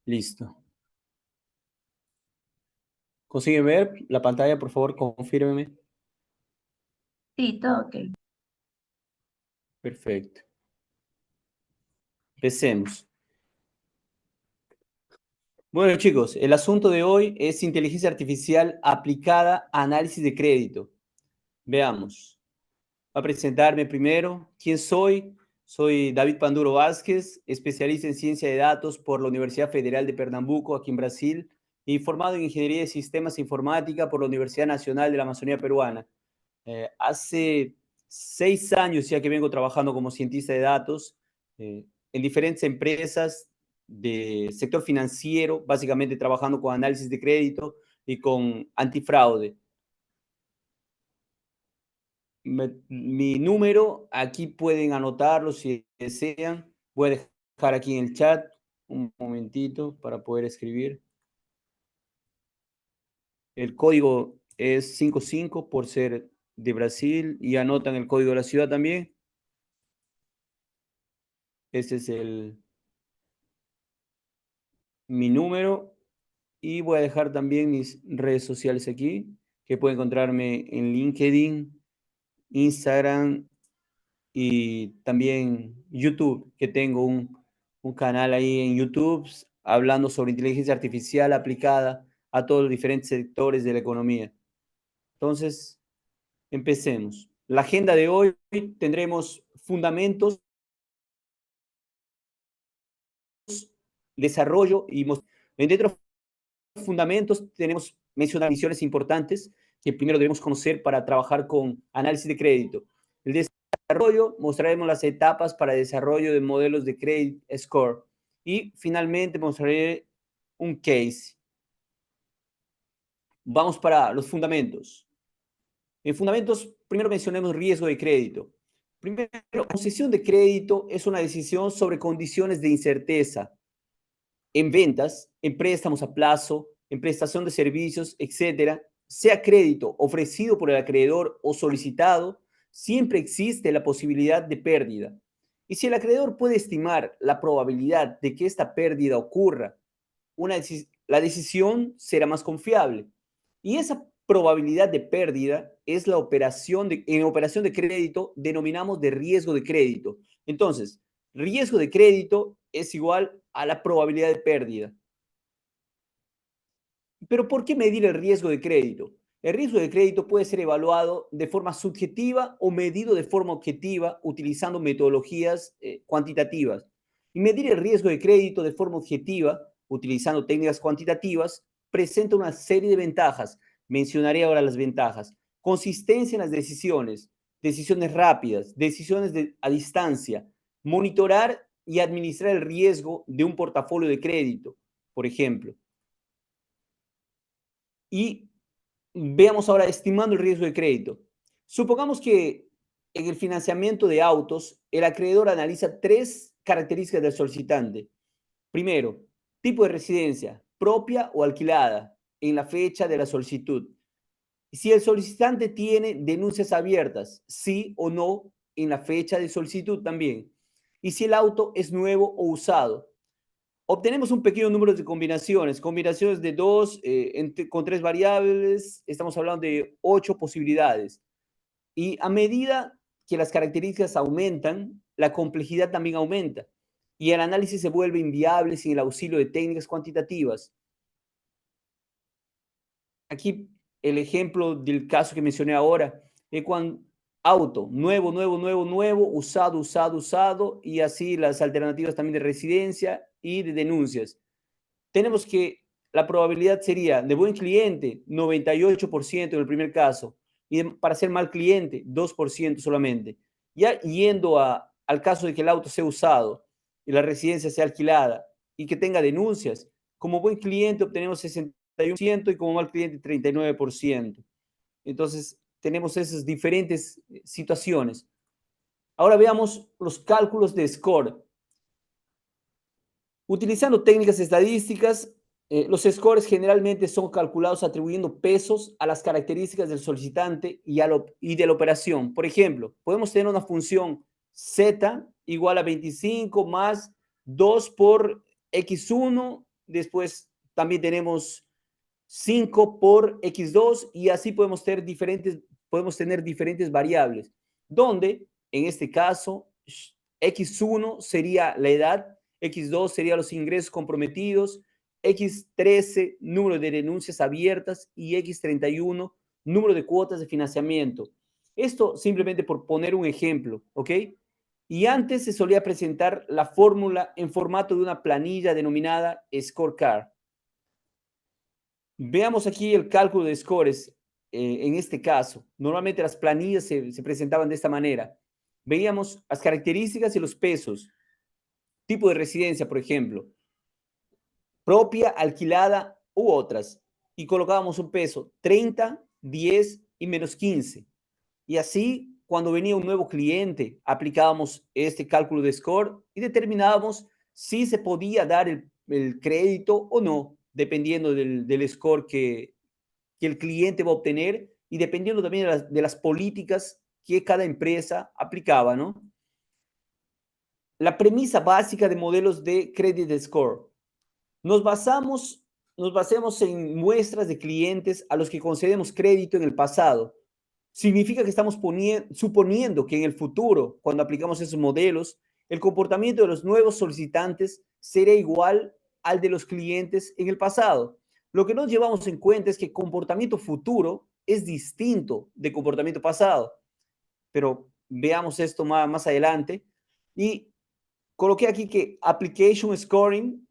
Listo. ¿Consigue ver la pantalla? Por favor, confírmeme. Sí, todo ok. Perfecto. Empecemos. Bueno, chicos, el asunto de hoy es inteligencia artificial aplicada a análisis de crédito. Veamos. Voy a presentarme primero. ¿Quién soy? Soy David Panduro Vázquez, especialista en ciencia de datos por la Universidad Federal de Pernambuco, aquí en Brasil, y formado en ingeniería de sistemas e informática por la Universidad Nacional de la Amazonía Peruana. Hace 6 años ya que vengo trabajando como cientista de datos en diferentes empresas del sector financiero, básicamente trabajando con análisis de crédito y con antifraude. Mi número, aquí pueden anotarlo si desean. Voy a dejar aquí en el chat un momentito para poder escribir. El código es 55 por ser de Brasil y anotan el código de la ciudad también. Ese es mi número y voy a dejar también mis redes sociales aquí, que pueden encontrarme en LinkedIn, Instagram y también YouTube, que tengo un canal ahí en YouTube hablando sobre inteligencia artificial aplicada a todos los diferentes sectores de la economía. Entonces, empecemos. La agenda de hoy tendremos fundamentos, desarrollo y dentro de los fundamentos tenemos mencionar misiones importantes que primero debemos conocer para trabajar con análisis de crédito. El desarrollo, mostraremos las etapas para el desarrollo de modelos de credit score y finalmente mostraré un case. Vamos para los fundamentos. En fundamentos, primero mencionemos riesgo de crédito. Primero, concesión de crédito es una decisión sobre condiciones de incerteza en ventas, en préstamos a plazo, en prestación de servicios, etcétera, sea crédito ofrecido por el acreedor o solicitado, siempre existe la posibilidad de pérdida. Y si el acreedor puede estimar la probabilidad de que esta pérdida ocurra, la decisión será más confiable. Y esa probabilidad de pérdida es la en operación de crédito denominamos de riesgo de crédito. Entonces, riesgo de crédito es igual a la probabilidad de pérdida. Pero ¿por qué medir el riesgo de crédito? El riesgo de crédito puede ser evaluado de forma subjetiva o medido de forma objetiva utilizando metodologías cuantitativas. Y medir el riesgo de crédito de forma objetiva utilizando técnicas cuantitativas presenta una serie de ventajas. Mencionaré ahora las ventajas. Consistencia en las decisiones, decisiones rápidas, a distancia, monitorar y administrar el riesgo de un portafolio de crédito, por ejemplo. Y veamos ahora, estimando el riesgo de crédito. Supongamos que en el financiamiento de autos, el acreedor analiza tres características del solicitante. Primero, tipo de residencia, propia o alquilada, en la fecha de la solicitud. Si el solicitante tiene denuncias abiertas, sí o no, en la fecha de solicitud también. Y si el auto es nuevo o usado. Obtenemos un pequeño número de combinaciones de dos con tres variables, estamos hablando de 8 posibilidades. Y a medida que las características aumentan, la complejidad también aumenta y el análisis se vuelve inviable sin el auxilio de técnicas cuantitativas. Aquí el ejemplo del caso que mencioné ahora, es cuando auto, nuevo, nuevo, nuevo, nuevo, usado, usado, usado, y así las alternativas también de residencia y de denuncias. Tenemos que la probabilidad sería de buen cliente, 98% en el primer caso, y para ser mal cliente, 2% solamente. Ya yendo al caso de que el auto sea usado y la residencia sea alquilada y que tenga denuncias, como buen cliente obtenemos 61% y como mal cliente 39%. Entonces, tenemos esas diferentes situaciones. Ahora veamos los cálculos de score. Utilizando técnicas estadísticas, los scores generalmente son calculados atribuyendo pesos a las características del solicitante y de la operación. Por ejemplo, podemos tener una función z igual a 25 más 2 por x1 después también tenemos 5 por x2 y así podemos tener diferentes variables, donde en este caso x1 sería la edad, x2 sería los ingresos comprometidos, x13 número de denuncias abiertas y x31 número de cuotas de financiamiento. Esto simplemente por poner un ejemplo, ¿ok? Y antes se solía presentar la fórmula en formato de una planilla denominada scorecard. Veamos aquí el cálculo de scores en este caso. Normalmente las planillas se presentaban de esta manera. Veíamos las características y los pesos. Tipo de residencia, por ejemplo. Propia, alquilada u otras. Y colocábamos un peso 30, 10 y menos 15. Y así, cuando venía un nuevo cliente, aplicábamos este cálculo de score y determinábamos si se podía dar el crédito o no, dependiendo del score que el cliente va a obtener y dependiendo también de las políticas que cada empresa aplicaba, ¿no? La premisa básica de modelos de credit score. Nos basamos, nos basemos en muestras de clientes a los que concedemos crédito en el pasado. Significa que estamos suponiendo que en el futuro, cuando aplicamos esos modelos, el comportamiento de los nuevos solicitantes será igual al de los clientes en el pasado. Lo que no llevamos en cuenta es que comportamiento futuro es distinto de comportamiento pasado, pero veamos esto más adelante. Y coloqué aquí que application scoring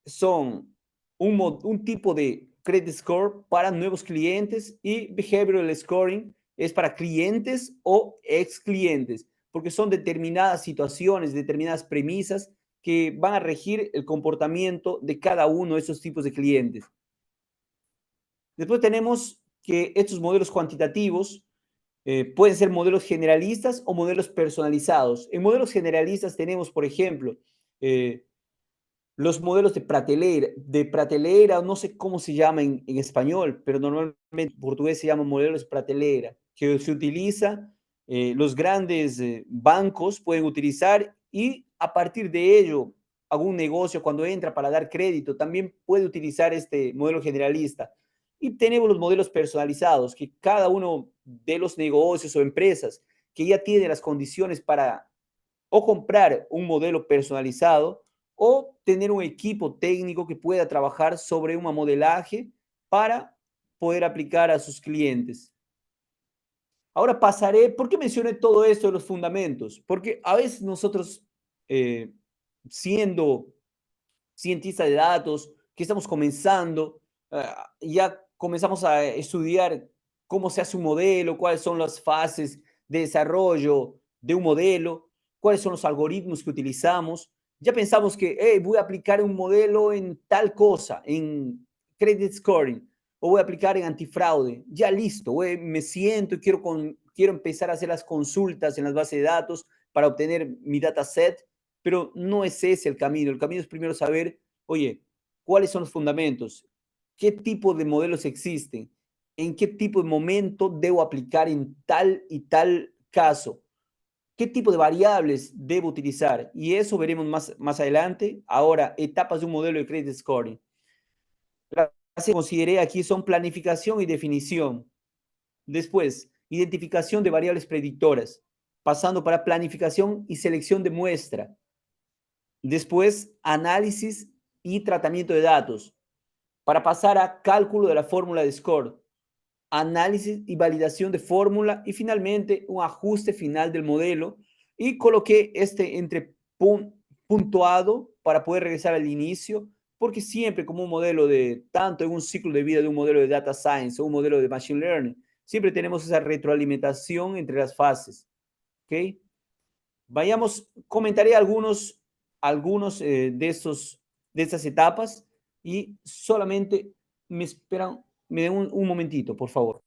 son un tipo de credit score para nuevos clientes y behavioral scoring es para clientes o ex clientes, porque son determinadas situaciones, determinadas premisas que van a regir el comportamiento de cada uno de esos tipos de clientes. Después tenemos que estos modelos cuantitativos pueden ser modelos generalistas o modelos personalizados. En modelos generalistas tenemos, por ejemplo, los modelos de prateleira, no sé cómo se llama en español, pero normalmente en portugués se llaman modelos de prateleira, que se utiliza, los grandes bancos pueden utilizar y a partir de ello, algún negocio cuando entra para dar crédito también puede utilizar este modelo generalista. Y tenemos los modelos personalizados, que cada uno de los negocios o empresas que ya tiene las condiciones para o comprar un modelo personalizado o tener un equipo técnico que pueda trabajar sobre un modelaje para poder aplicar a sus clientes. Ahora pasaré, ¿por qué mencioné todo esto de los fundamentos? Porque a veces nosotros, eh, siendo cientistas de datos, que estamos comenzando, ya comenzamos a estudiar cómo se hace un modelo, cuáles son las fases de desarrollo de un modelo, cuáles son los algoritmos que utilizamos. Ya pensamos que hey, voy a aplicar un modelo en tal cosa, en credit scoring, o voy a aplicar en antifraude. Ya listo, me siento y quiero empezar a hacer las consultas en las bases de datos para obtener mi dataset, pero no es ese el camino. El camino es primero saber, oye, ¿cuáles son los fundamentos? ¿Qué tipo de modelos existen? ¿En qué tipo de momento debo aplicar en tal y tal caso? ¿Qué tipo de variables debo utilizar? Y eso veremos más adelante. Ahora, etapas de un modelo de credit scoring. Las que consideré aquí son planificación y definición. Después, identificación de variables predictoras, pasando para planificación y selección de muestra. Después, análisis y tratamiento de datos, para pasar a cálculo de la fórmula de score, análisis y validación de fórmula y finalmente un ajuste final del modelo y coloqué este entre puntuado para poder regresar al inicio, porque siempre como un modelo de, tanto en un ciclo de vida de un modelo de data science o un modelo de machine learning, siempre tenemos esa retroalimentación entre las fases. ¿Ok? Vayamos, comentaré algunos de estas etapas y solamente me esperan, me den un momentito, por favor.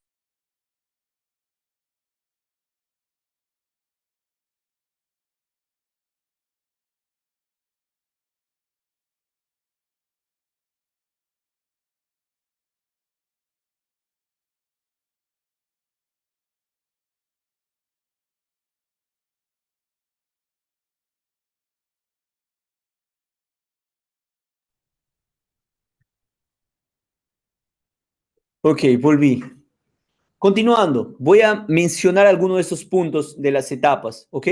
Ok, volví. Continuando, voy a mencionar algunos de estos puntos de las etapas, ¿ok?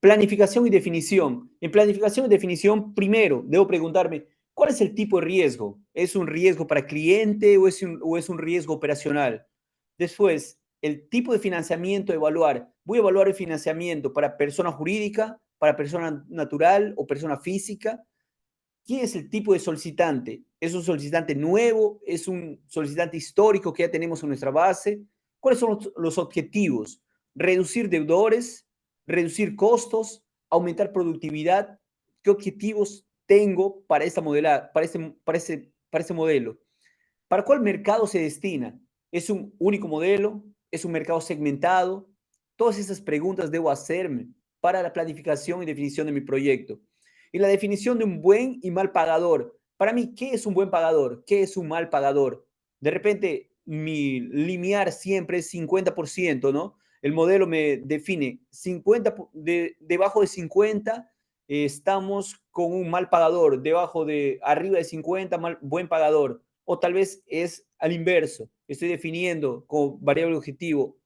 Planificación y definición. En planificación y definición, primero debo preguntarme, ¿cuál es el tipo de riesgo? ¿Es un riesgo para cliente o es un riesgo operacional? Después, el tipo de financiamiento a evaluar. Voy a evaluar el financiamiento para persona jurídica, para persona natural o persona física. ¿Quién es el tipo de solicitante? ¿Es un solicitante nuevo? ¿Es un solicitante histórico que ya tenemos en nuestra base? ¿Cuáles son los objetivos? Reducir deudores, reducir costos, aumentar productividad. ¿Qué objetivos tengo para esta modela, para este modelo? ¿Para cuál mercado se destina? ¿Es un único modelo? ¿Es un mercado segmentado? Todas esas preguntas debo hacerme para la planificación y definición de mi proyecto. Y la definición de un buen y mal pagador. Para mí, ¿qué es un buen pagador? ¿Qué es un mal pagador? De repente, mi limiar siempre es 50%, ¿no? El modelo me define 50, debajo de 50 estamos con un mal pagador, arriba de 50, buen pagador. O tal vez es al inverso. Estoy definiendo como variable objetivo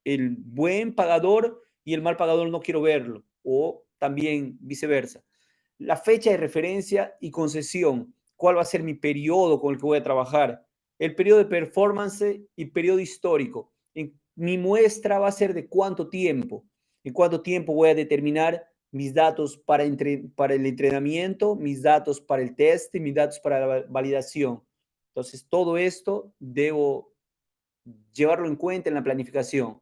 el buen pagador y el mal pagador no quiero verlo. O también viceversa. La fecha de referencia y concesión. ¿Cuál va a ser mi periodo con el que voy a trabajar? El periodo de performance y periodo histórico. Mi muestra va a ser de cuánto tiempo. En cuánto tiempo voy a determinar mis datos para el entrenamiento, mis datos para el test y mis datos para la validación. Entonces, todo esto debo llevarlo en cuenta en la planificación.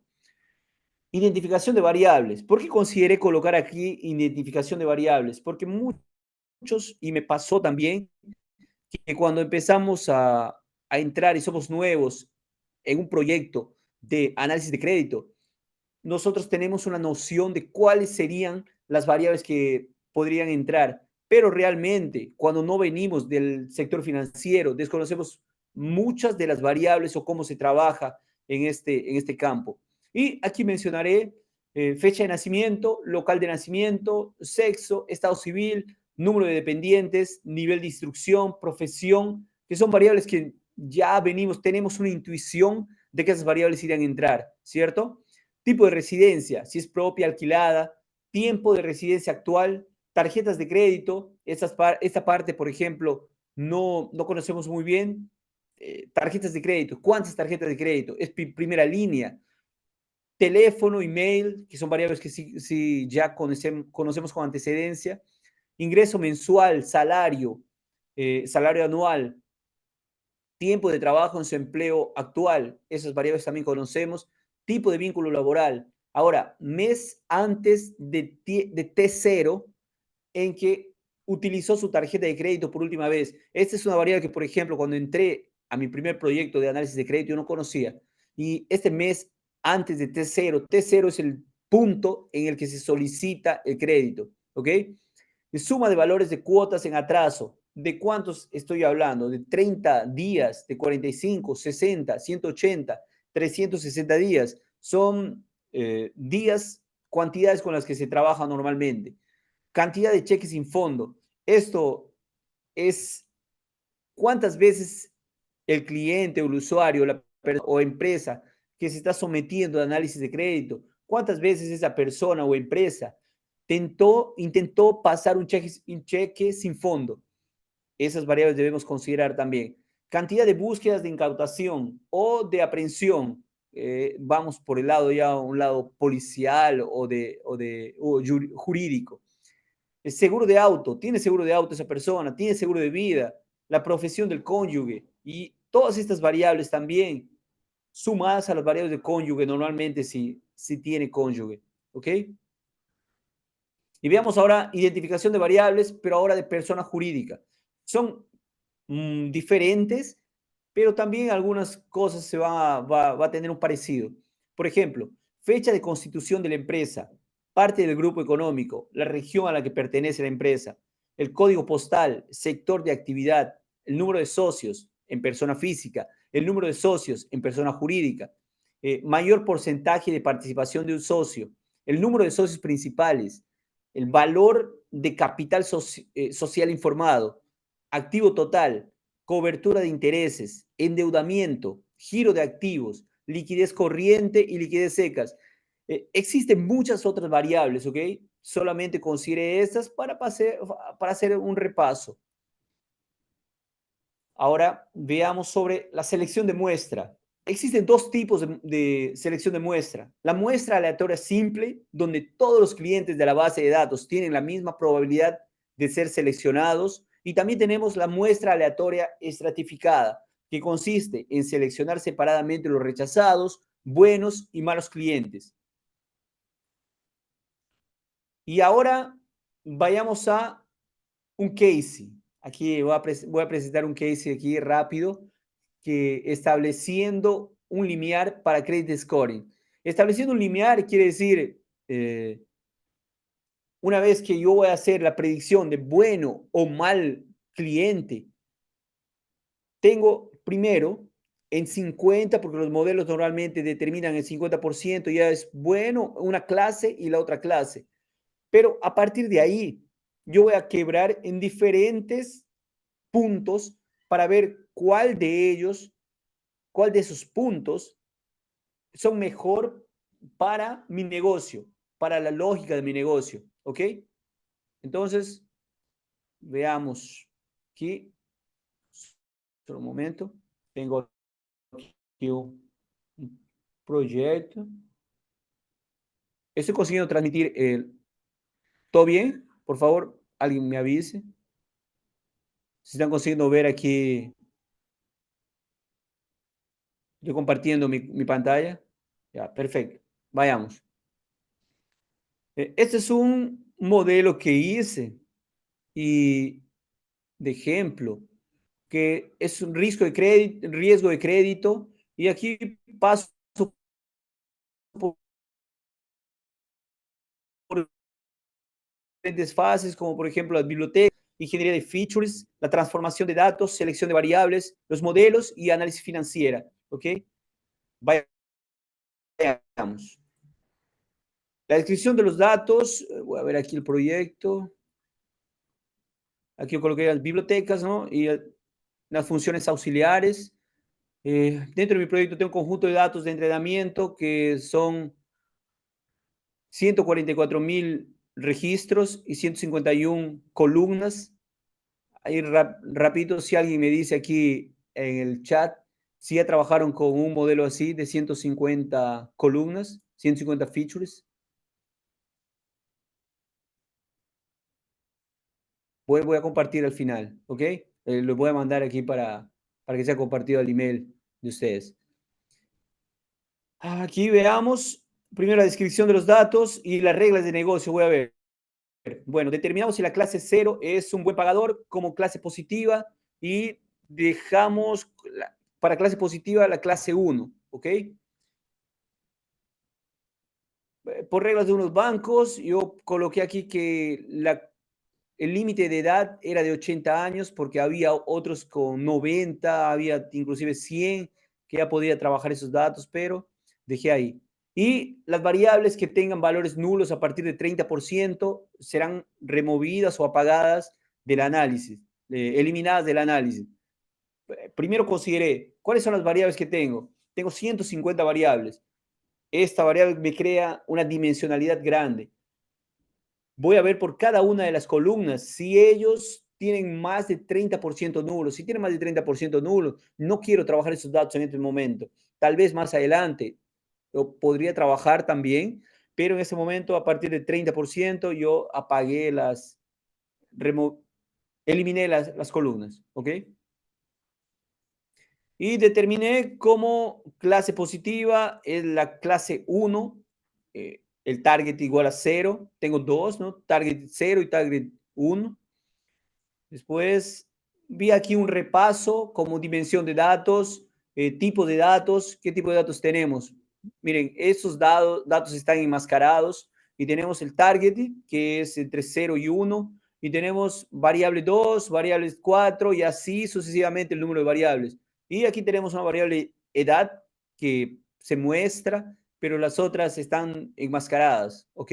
Identificación de variables. ¿Por qué consideré colocar aquí identificación de variables? Porque muchos, y me pasó también, que cuando empezamos a entrar y somos nuevos en un proyecto de análisis de crédito, nosotros tenemos una noción de cuáles serían las variables que podrían entrar, pero realmente cuando no venimos del sector financiero, desconocemos muchas de las variables o cómo se trabaja en este campo. Y aquí mencionaré fecha de nacimiento, local de nacimiento, sexo, estado civil, número de dependientes, nivel de instrucción, profesión, que son variables que ya venimos, tenemos una intuición de que esas variables irán a entrar, ¿cierto? Tipo de residencia, si es propia, alquilada, tiempo de residencia actual, tarjetas de crédito, esta parte, por ejemplo, no conocemos muy bien. Tarjetas de crédito, ¿cuántas tarjetas de crédito? Es primera línea. Teléfono, email, que son variables que sí ya conocemos con antecedencia. Ingreso mensual, salario, salario anual, tiempo de trabajo en su empleo actual, esas variables también conocemos, tipo de vínculo laboral. Ahora, mes antes de T0 en que utilizó su tarjeta de crédito por última vez. Esta es una variable que, por ejemplo, cuando entré a mi primer proyecto de análisis de crédito, yo no conocía. Y este mes antes de T0 es el punto en el que se solicita el crédito, ¿ok? De suma de valores de cuotas en atraso. ¿De cuántos estoy hablando? ¿De 30 días? ¿De 45, 60, 180, 360 días? Son días, cantidades con las que se trabaja normalmente. Cantidad de cheques sin fondo. Esto es cuántas veces el cliente o el usuario o empresa que se está sometiendo a análisis de crédito, cuántas veces esa persona o empresa intentó pasar un cheque sin fondo. Esas variables debemos considerar también. Cantidad de búsquedas de incautación o de aprehensión. Vamos por el lado ya, un lado policial o jurídico. El seguro de auto, tiene seguro de auto esa persona, tiene seguro de vida, la profesión del cónyuge y todas estas variables también sumadas a las variables de cónyuge, normalmente si tiene cónyuge, ¿ok? Y veamos ahora identificación de variables, pero ahora de persona jurídica. Son diferentes, pero también algunas cosas va a tener un parecido. Por ejemplo, fecha de constitución de la empresa, parte del grupo económico, la región a la que pertenece la empresa, el código postal, sector de actividad, el número de socios en persona física, el número de socios en persona jurídica, mayor porcentaje de participación de un socio, el número de socios principales, el valor de capital social informado, activo total, cobertura de intereses, endeudamiento, giro de activos, liquidez corriente y liquidez secas. Existen muchas otras variables, ¿ok? Solamente considere estas para hacer un repaso. Ahora veamos sobre la selección de muestra. Existen dos tipos de selección de muestra. La muestra aleatoria simple, donde todos los clientes de la base de datos tienen la misma probabilidad de ser seleccionados. Y también tenemos la muestra aleatoria estratificada, que consiste en seleccionar separadamente los rechazados, buenos y malos clientes. Y ahora vayamos a un case. Aquí voy a presentar un case aquí rápido, que estableciendo un limiar para credit scoring. Estableciendo un limiar quiere decir, una vez que yo voy a hacer la predicción de bueno o mal cliente, tengo primero en 50, porque los modelos normalmente determinan el 50%, ya es bueno una clase y la otra clase. Pero a partir de ahí, yo voy a quebrar en diferentes puntos para ver cuál de esos puntos son mejor para mi negocio, para la lógica de mi negocio, ¿ok? Entonces, veamos aquí, solo un momento, tengo aquí un proyecto. Estoy consiguiendo transmitir todo bien, por favor, alguien me avise. Si están consiguiendo ver aquí, estoy compartiendo mi pantalla. Ya, perfecto. Vayamos. Este es un modelo que hice y de ejemplo, que es un riesgo de crédito, y aquí paso por diferentes fases, como por ejemplo la biblioteca, ingeniería de features, la transformación de datos, selección de variables, los modelos y análisis financiera. ¿Ok? Vayamos. La descripción de los datos, voy a ver aquí el proyecto. Aquí yo coloqué las bibliotecas, ¿no? Y las funciones auxiliares. Dentro de mi proyecto tengo un conjunto de datos de entrenamiento que son 144.000 registros y 151 columnas. Ahí rapidito, si alguien me dice aquí en el chat si ya trabajaron con un modelo así de 150 columnas, 150 features. Voy a compartir al final, ¿ok? Lo voy a mandar aquí para que sea compartido al email de ustedes. Aquí veamos primero la descripción de los datos y las reglas de negocio. Voy a ver. Bueno, determinamos si la clase 0 es un buen pagador como clase positiva y dejamos para clase positiva la clase 1, ¿ok? Por reglas de unos bancos, yo coloqué aquí que el límite de edad era de 80 años porque había otros con 90, había inclusive 100 que ya podía trabajar esos datos, pero dejé ahí. Y las variables que tengan valores nulos a partir de 30% serán removidas o apagadas del análisis, eliminadas del análisis. Primero consideré, ¿cuáles son las variables que tengo? Tengo 150 variables. Esta variable me crea una dimensionalidad grande. Voy a ver por cada una de las columnas si ellos tienen más de 30% nulos. Si tienen más de 30% nulos, no quiero trabajar esos datos en este momento. Tal vez más adelante yo podría trabajar también, pero en ese momento, a partir del 30%, yo apagué eliminé las columnas, ¿ok? Y determiné como clase positiva es la clase 1, el target igual a 0. Tengo dos, ¿no? Target 0 y target 1. Después vi aquí un repaso como dimensión de datos, tipo de datos, qué tipo de datos tenemos. Miren, esos datos están enmascarados y tenemos el target, que es entre 0 y 1, y tenemos variable 2, variables 4 y así sucesivamente el número de variables. Y aquí tenemos una variable edad que se muestra, pero las otras están enmascaradas, ¿ok?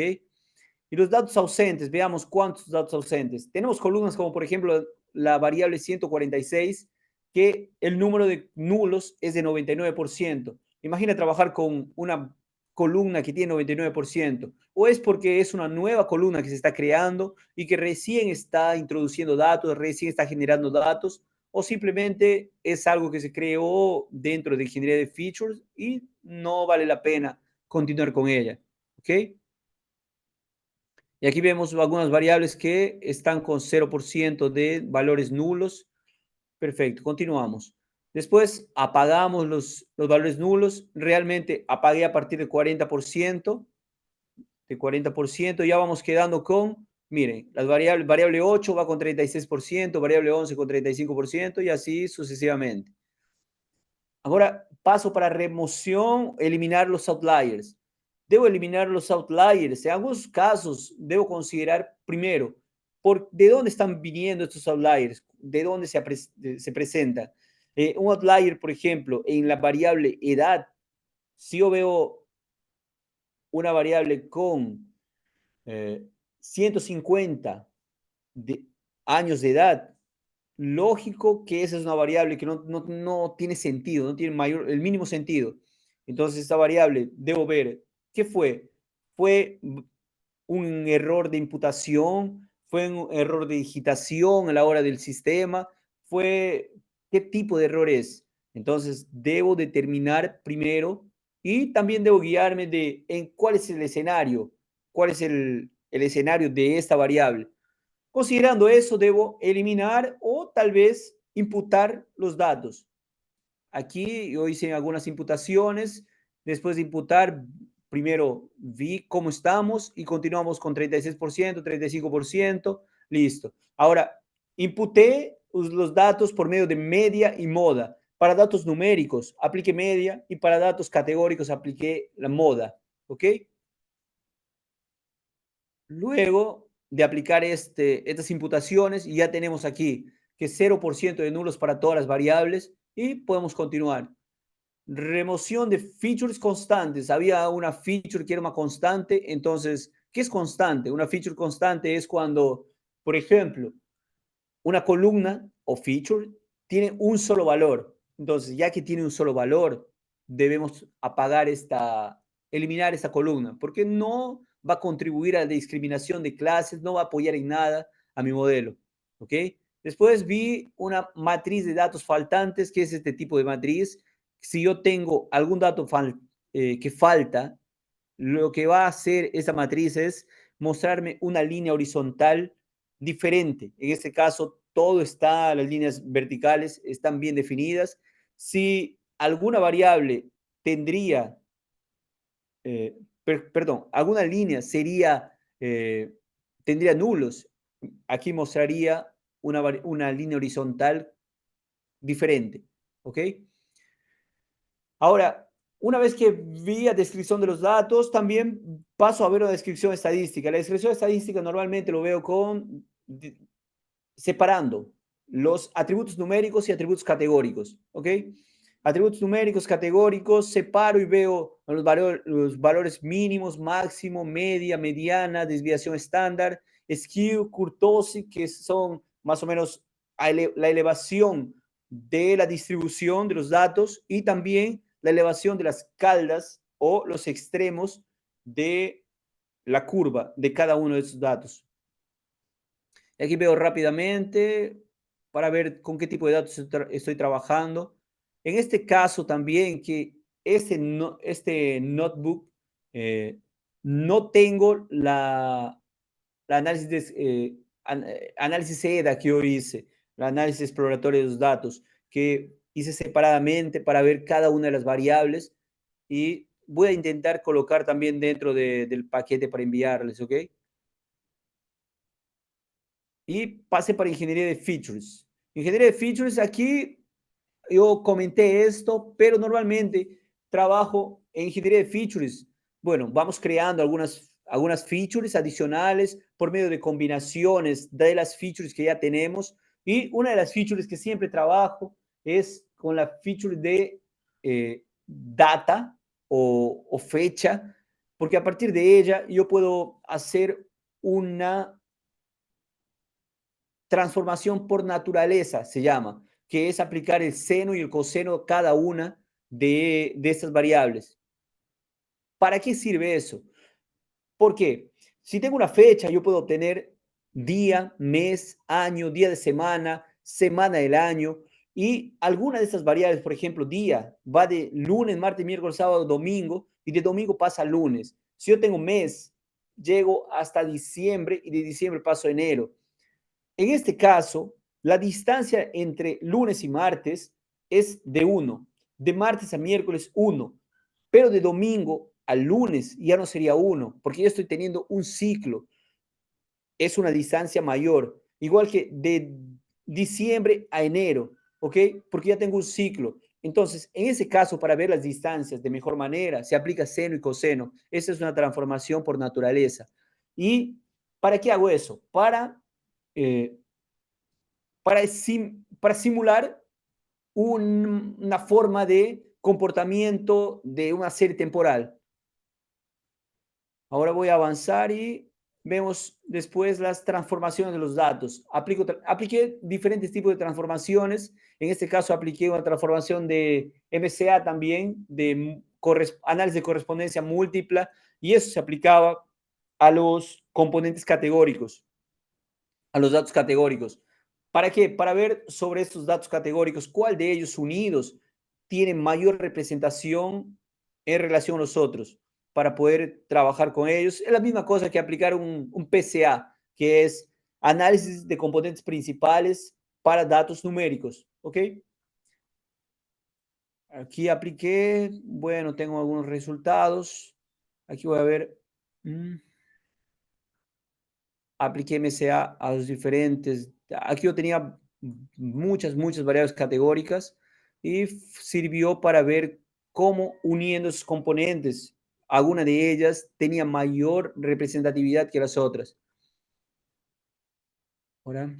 Y los datos ausentes, veamos cuántos datos ausentes. Tenemos columnas como por ejemplo la variable 146, que el número de nulos es de 99%. Imagina trabajar con una columna que tiene 99%, o es porque es una nueva columna que se está creando y que recién está introduciendo datos, recién está generando datos, o simplemente es algo que se creó dentro de ingeniería de features y no vale la pena continuar con ella. ¿Ok? Y aquí vemos algunas variables que están con 0% de valores nulos. Perfecto, continuamos. Después apagamos los valores nulos. Realmente apagué a partir del 40%. De 40%, ya vamos quedando con, miren, las variables, variable 8 va con 36%, variable 11 con 35% y así sucesivamente. Ahora paso para remoción, eliminar los outliers. Debo eliminar los outliers. En algunos casos debo considerar primero de dónde están viniendo estos outliers, de dónde se presenta. Un outlier, por ejemplo, en la variable edad, si yo veo una variable con 150 de años de edad, lógico que esa es una variable que no tiene sentido, no tiene el mínimo sentido. Entonces, esta variable debo ver qué fue. ¿Fue un error de imputación? ¿Fue un error de digitación a la hora del sistema? ¿Fue qué tipo de error es? Entonces, debo determinar primero y también debo guiarme de en cuál es el escenario, cuál es el escenario de esta variable. Considerando eso, debo eliminar o tal vez imputar los datos. Aquí yo hice algunas imputaciones. Después de imputar, primero vi cómo estamos y continuamos con 36%, 35%. Listo. Ahora, imputé los datos por medio de media y moda. Para datos numéricos, apliqué media y para datos categóricos, apliqué la moda. ¿Ok? Luego de aplicar estas imputaciones, ya tenemos aquí que 0% de nulos para todas las variables y podemos continuar. Remoción de features constantes. Había una feature que era una constante, entonces, ¿qué es constante? Una feature constante es cuando, por ejemplo, una columna o feature tiene un solo valor. Entonces, ya que tiene un solo valor, debemos eliminar esta columna, porque no va a contribuir a la discriminación de clases, no va a apoyar en nada a mi modelo. ¿Ok? Después vi una matriz de datos faltantes, que es este tipo de matriz. Si yo tengo algún dato que falta, lo que va a hacer esa matriz es mostrarme una línea horizontal diferente. En este caso, las líneas verticales están bien definidas. Si alguna variable tendría, perdón, alguna línea tendría nulos, aquí mostraría una línea horizontal diferente. ¿Ok? Ahora, una vez que vi la descripción de los datos, también paso a ver una descripción estadística. La descripción estadística normalmente lo veo separando los atributos numéricos y atributos categóricos. ¿Ok? Atributos numéricos, categóricos, separo y veo los valores mínimos, máximo, media, mediana, desviación estándar, skew, kurtosis, que son más o menos la elevación de la distribución de los datos y también la elevación de las caldas o los extremos de la curva de cada uno de esos datos. Aquí veo rápidamente para ver con qué tipo de datos estoy trabajando. En este caso también que este notebook no tengo la análisis EDA que yo hice, el análisis exploratorio de los datos, que hice separadamente para ver cada una de las variables y voy a intentar colocar también dentro del paquete para enviarles, ¿ok? Y pasé para ingeniería de features. Ingeniería de features, aquí yo comenté esto, pero normalmente trabajo en ingeniería de features. Bueno, vamos creando algunas features adicionales por medio de combinaciones de las features que ya tenemos. Y una de las features que siempre trabajo es con la feature de data o fecha, porque a partir de ella yo puedo hacer una transformación por naturaleza, se llama. que es aplicar el seno y el coseno a cada una de estas variables. ¿Para qué sirve eso? Porque si tengo una fecha, yo puedo obtener día, mes, año, día de semana, semana del año, y alguna de estas variables, por ejemplo, día, va de lunes, martes, miércoles, sábado, domingo, y de domingo pasa a lunes. Si yo tengo mes, llego hasta diciembre y de diciembre paso a enero. En este caso, la distancia entre lunes y martes es de 1, de martes a miércoles 1, pero de domingo al lunes ya no sería 1, porque yo estoy teniendo un ciclo, es una distancia mayor, igual que de diciembre a enero, ¿ok? Porque ya tengo un ciclo. Entonces, en ese caso, para ver las distancias de mejor manera, se aplica seno y coseno. Esa es una transformación por naturaleza. ¿Y para qué hago eso? Eh, para simular una forma de comportamiento de una serie temporal. Ahora voy a avanzar y vemos después las transformaciones de los datos. Apliqué diferentes tipos de transformaciones. En este caso apliqué una transformación de MCA también, de análisis de correspondencia múltipla, y eso se aplicaba a los componentes categóricos, a los datos categóricos. ¿Para qué? Para ver sobre estos datos categóricos cuál de ellos unidos tiene mayor representación en relación a los otros para poder trabajar con ellos. Es la misma cosa que aplicar un PCA, que es análisis de componentes principales para datos numéricos. ¿Ok? Aquí apliqué, bueno, tengo algunos resultados. Aquí voy a ver. Apliqué MCA a los diferentes. Aquí yo tenía muchas variables categóricas y sirvió para ver cómo uniendo esos componentes, alguna de ellas tenía mayor representatividad que las otras. Ahora,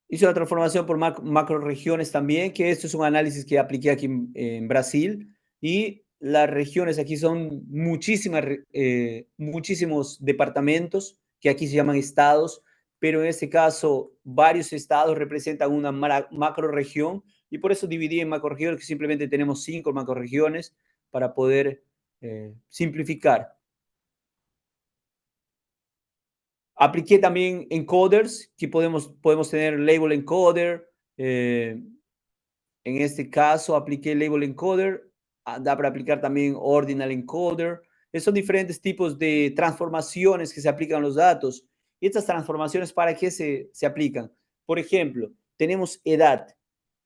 hice la transformación por macroregiones también, que esto es un análisis que apliqué aquí en Brasil, y las regiones aquí son muchísimos departamentos, que aquí se llaman estados, pero en este caso varios estados representan una macroregión, y por eso dividí en macroregiones, que simplemente tenemos 5 macroregiones para poder simplificar. Apliqué también encoders, que podemos tener label encoder. En este caso, apliqué label encoder. Da para aplicar también ordinal encoder. Son diferentes tipos de transformaciones que se aplican a los datos. ¿Y estas transformaciones para qué se aplican? Por ejemplo, tenemos edad,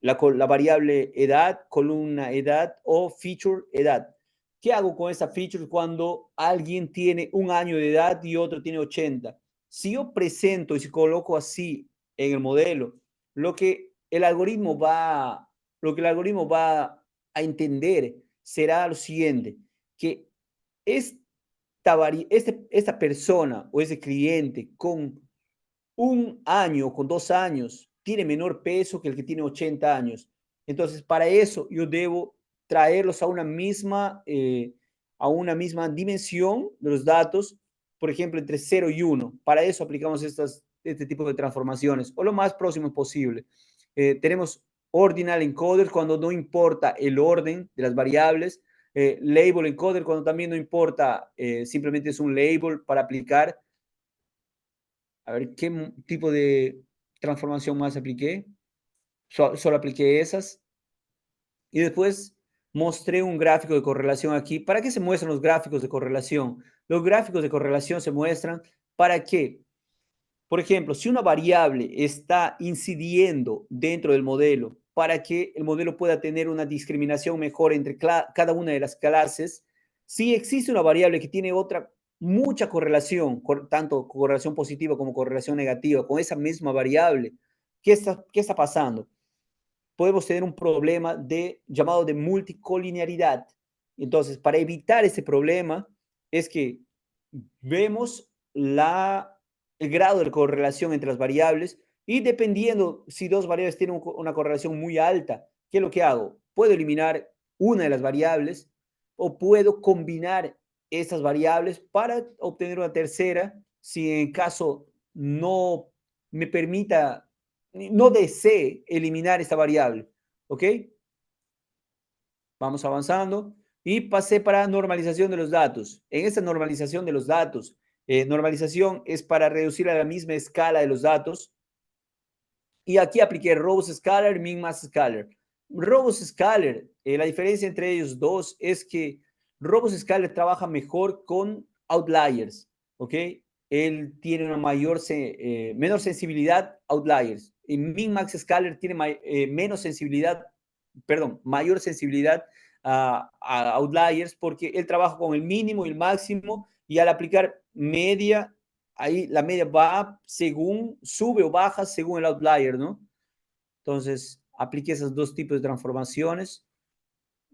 la variable edad, columna edad o feature edad. ¿Qué hago con esa feature cuando alguien tiene un año de edad y otro tiene 80? Si yo presento y si coloco así en el modelo, lo que el algoritmo va, lo que el algoritmo va a entender será lo siguiente, que esta persona o ese cliente con un año, con 2 años, tiene menor peso que el que tiene 80 años. Entonces, para eso yo debo traerlos a una misma dimensión de los datos, por ejemplo, entre 0 y 1. Para eso aplicamos este tipo de transformaciones, o lo más próximo posible. Tenemos ordinal encoder cuando no importa el orden de las variables, label encoder cuando también no importa, simplemente es un label para aplicar. A ver, ¿qué tipo de transformación más apliqué? Solo apliqué esas. Y después mostré un gráfico de correlación aquí. ¿Para qué se muestran los gráficos de correlación? Los gráficos de correlación se muestran para que, por ejemplo, si una variable está incidiendo dentro del modelo, para que el modelo pueda tener una discriminación mejor entre cada una de las clases, si existe una variable que tiene mucha correlación, tanto correlación positiva como correlación negativa, con esa misma variable, ¿qué está pasando? Podemos tener un problema llamado de multicolinearidad. Entonces, para evitar ese problema, es que vemos el grado de correlación entre las variables, y dependiendo si dos variables tienen una correlación muy alta, ¿qué es lo que hago? Puedo eliminar una de las variables o puedo combinar estas variables para obtener una tercera si en caso no me permita no desee eliminar esta variable. ¿Ok? Vamos avanzando. Y pasé para normalización de los datos. En esta normalización de los datos, normalización es para reducir a la misma escala de los datos. Y aquí apliqué Robust Scalar, Min-Max Scalar. Robust Scalar, la diferencia entre ellos dos es que Robust Scalar trabaja mejor con outliers, ¿ok? Él tiene una menor sensibilidad outliers. Y Min-Max Scalar tiene menos sensibilidad, perdón, mayor sensibilidad a outliers porque él trabaja con el mínimo y el máximo y al aplicar media ahí la media va según, sube o baja según el outlier, ¿no? Entonces, apliqué esos dos tipos de transformaciones.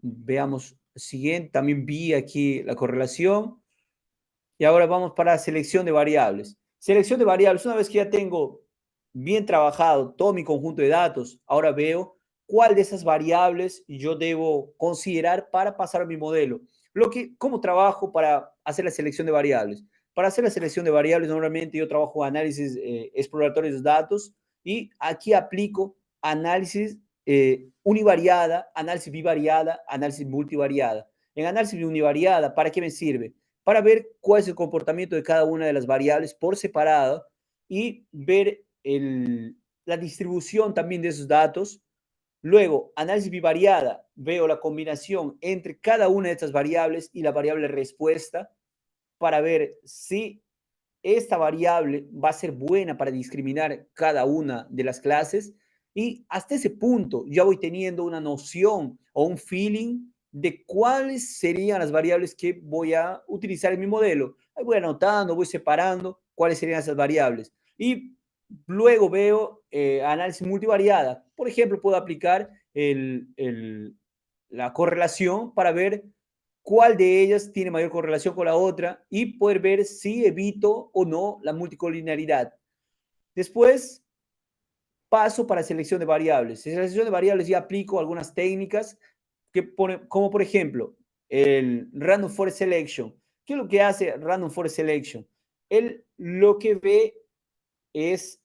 Veamos el siguiente. También vi aquí la correlación. Y ahora vamos para selección de variables. Selección de variables, una vez que ya tengo bien trabajado todo mi conjunto de datos, ahora veo cuál de esas variables yo debo considerar para pasar a mi modelo. ¿Cómo trabajo para hacer la selección de variables? Para hacer la selección de variables, normalmente yo trabajo análisis exploratorio de datos y aquí aplico análisis univariada, análisis bivariada, análisis multivariada. En análisis univariada, ¿para qué me sirve? Para ver cuál es el comportamiento de cada una de las variables por separado y ver la distribución también de esos datos. Luego, análisis bivariada, veo la combinación entre cada una de estas variables y la variable respuesta para ver si esta variable va a ser buena para discriminar cada una de las clases y hasta ese punto ya voy teniendo una noción o un feeling de cuáles serían las variables que voy a utilizar en mi modelo. Ahí voy anotando, voy separando cuáles serían esas variables. Y luego veo análisis multivariada. Por ejemplo, puedo aplicar la correlación para ver cuál de ellas tiene mayor correlación con la otra y poder ver si evito o no la multicolinearidad. Después paso para selección de variables. En selección de variables ya aplico algunas técnicas como por ejemplo el Random Forest Selection. ¿Qué es lo que hace Random Forest Selection? Él lo que ve es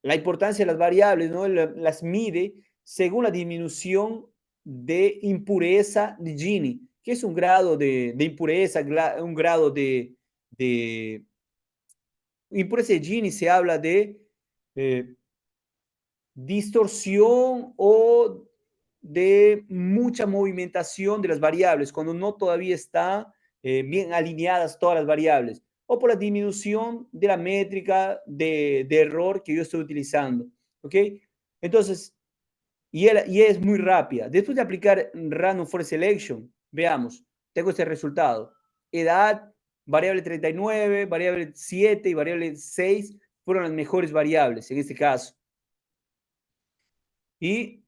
la importancia de las variables, ¿no? Las mide según la disminución de impureza de Gini, que es un grado de impureza, un grado de impureza de Gini, se habla de distorsión o de mucha movimentación de las variables, cuando no todavía está bien alineadas todas las variables, o por la disminución de la métrica de error que yo estoy utilizando. ¿Ok? Entonces, y es muy rápida. Después de aplicar Random Forest Selection, veamos, tengo este resultado. Edad, variable 39, variable 7 y variable 6 fueron las mejores variables en este caso. Y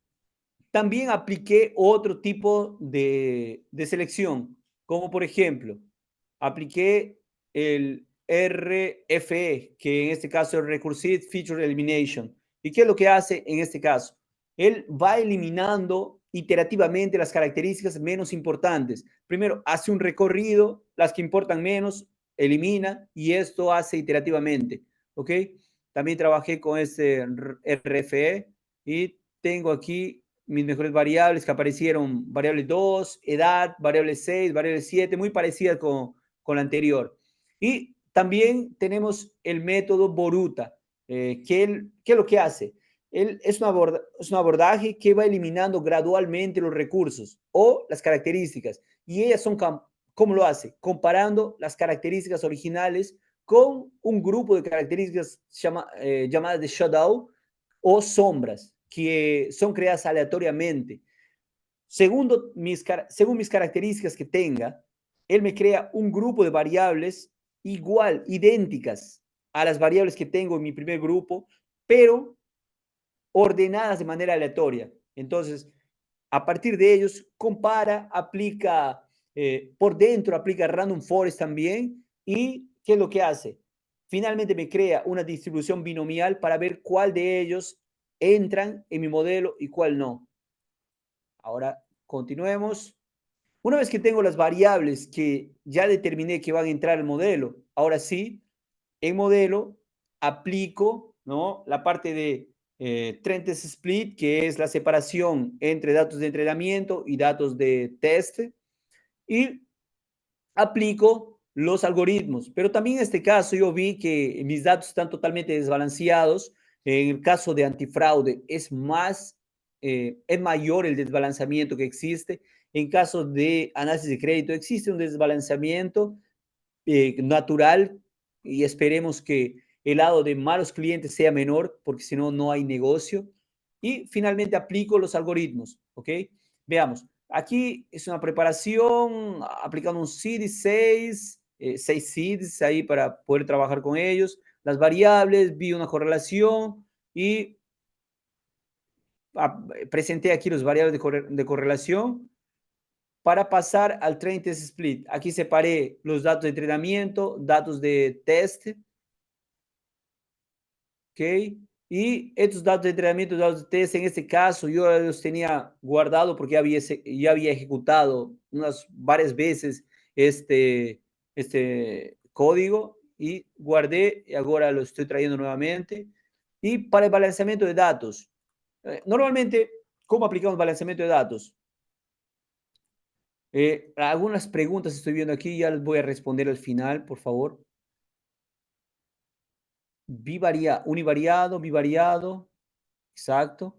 también apliqué otro tipo de selección, como por ejemplo, apliqué el RFE, que en este caso es Recursive Feature Elimination. ¿Y qué es lo que hace en este caso? Él va eliminando iterativamente las características menos importantes. Primero, hace un recorrido, las que importan menos, elimina, y esto hace iterativamente. ¿Ok? También trabajé con este RFE y tengo aquí mis mejores variables que aparecieron, variable 2, edad, variable 6, variable 7, muy parecida con la anterior. Y también tenemos el método Boruta, ¿qué es lo que hace? Es un abordaje que va eliminando gradualmente los recursos o las características. Y ellas son, ¿cómo lo hace? Comparando las características originales con un grupo de características llamadas de shadow o sombras que son creadas aleatoriamente. Según mis características que tenga, él me crea un grupo de variables igual, idénticas a las variables que tengo en mi primer grupo, pero ordenadas de manera aleatoria. Entonces, a partir de ellos, compara, aplica, por dentro aplica Random Forest también. ¿Y qué es lo que hace? Finalmente me crea una distribución binomial para ver cuál de ellos entran en mi modelo y cuál no. Ahora, continuemos. Una vez que tengo las variables que ya determiné que van a entrar al modelo, ahora sí, en modelo aplico, ¿no?, la parte de Trend Test Split, que es la separación entre datos de entrenamiento y datos de test, y aplico los algoritmos. Pero también en este caso yo vi que mis datos están totalmente desbalanceados. En el caso de antifraude es mayor el desbalanceamiento que existe. En caso de análisis de crédito existe un desbalanceamiento natural y esperemos que el lado de malos clientes sea menor porque si no, no hay negocio. Y finalmente aplico los algoritmos, ¿ok? Veamos, aquí es una preparación aplicando un seed 6, 6 seeds ahí para poder trabajar con ellos. Las variables, vi una correlación y presenté aquí los variables de correlación para pasar al Train Test Split. Aquí separé los datos de entrenamiento, datos de test, ¿ok? Y estos datos de entrenamiento, datos de test, en este caso yo los tenía guardado porque ya había ejecutado unas varias veces este código y guardé y ahora lo estoy trayendo nuevamente. Y para el balanceamiento de datos, normalmente, ¿cómo aplicamos balanceamiento de datos? Algunas preguntas estoy viendo aquí, ya les voy a responder al final, por favor. Univariado, bivariado, exacto.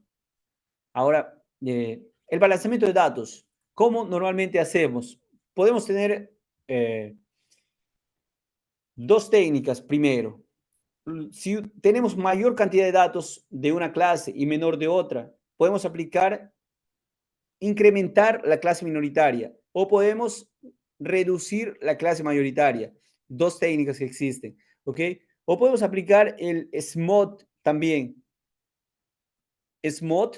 Ahora, el balanceamiento de datos, ¿cómo normalmente hacemos? Podemos tener dos técnicas primero. Si tenemos mayor cantidad de datos de una clase y menor de otra, podemos incrementar la clase minoritaria o podemos reducir la clase mayoritaria. Dos técnicas que existen, ¿ok? O podemos aplicar el SMOD también. SMOD,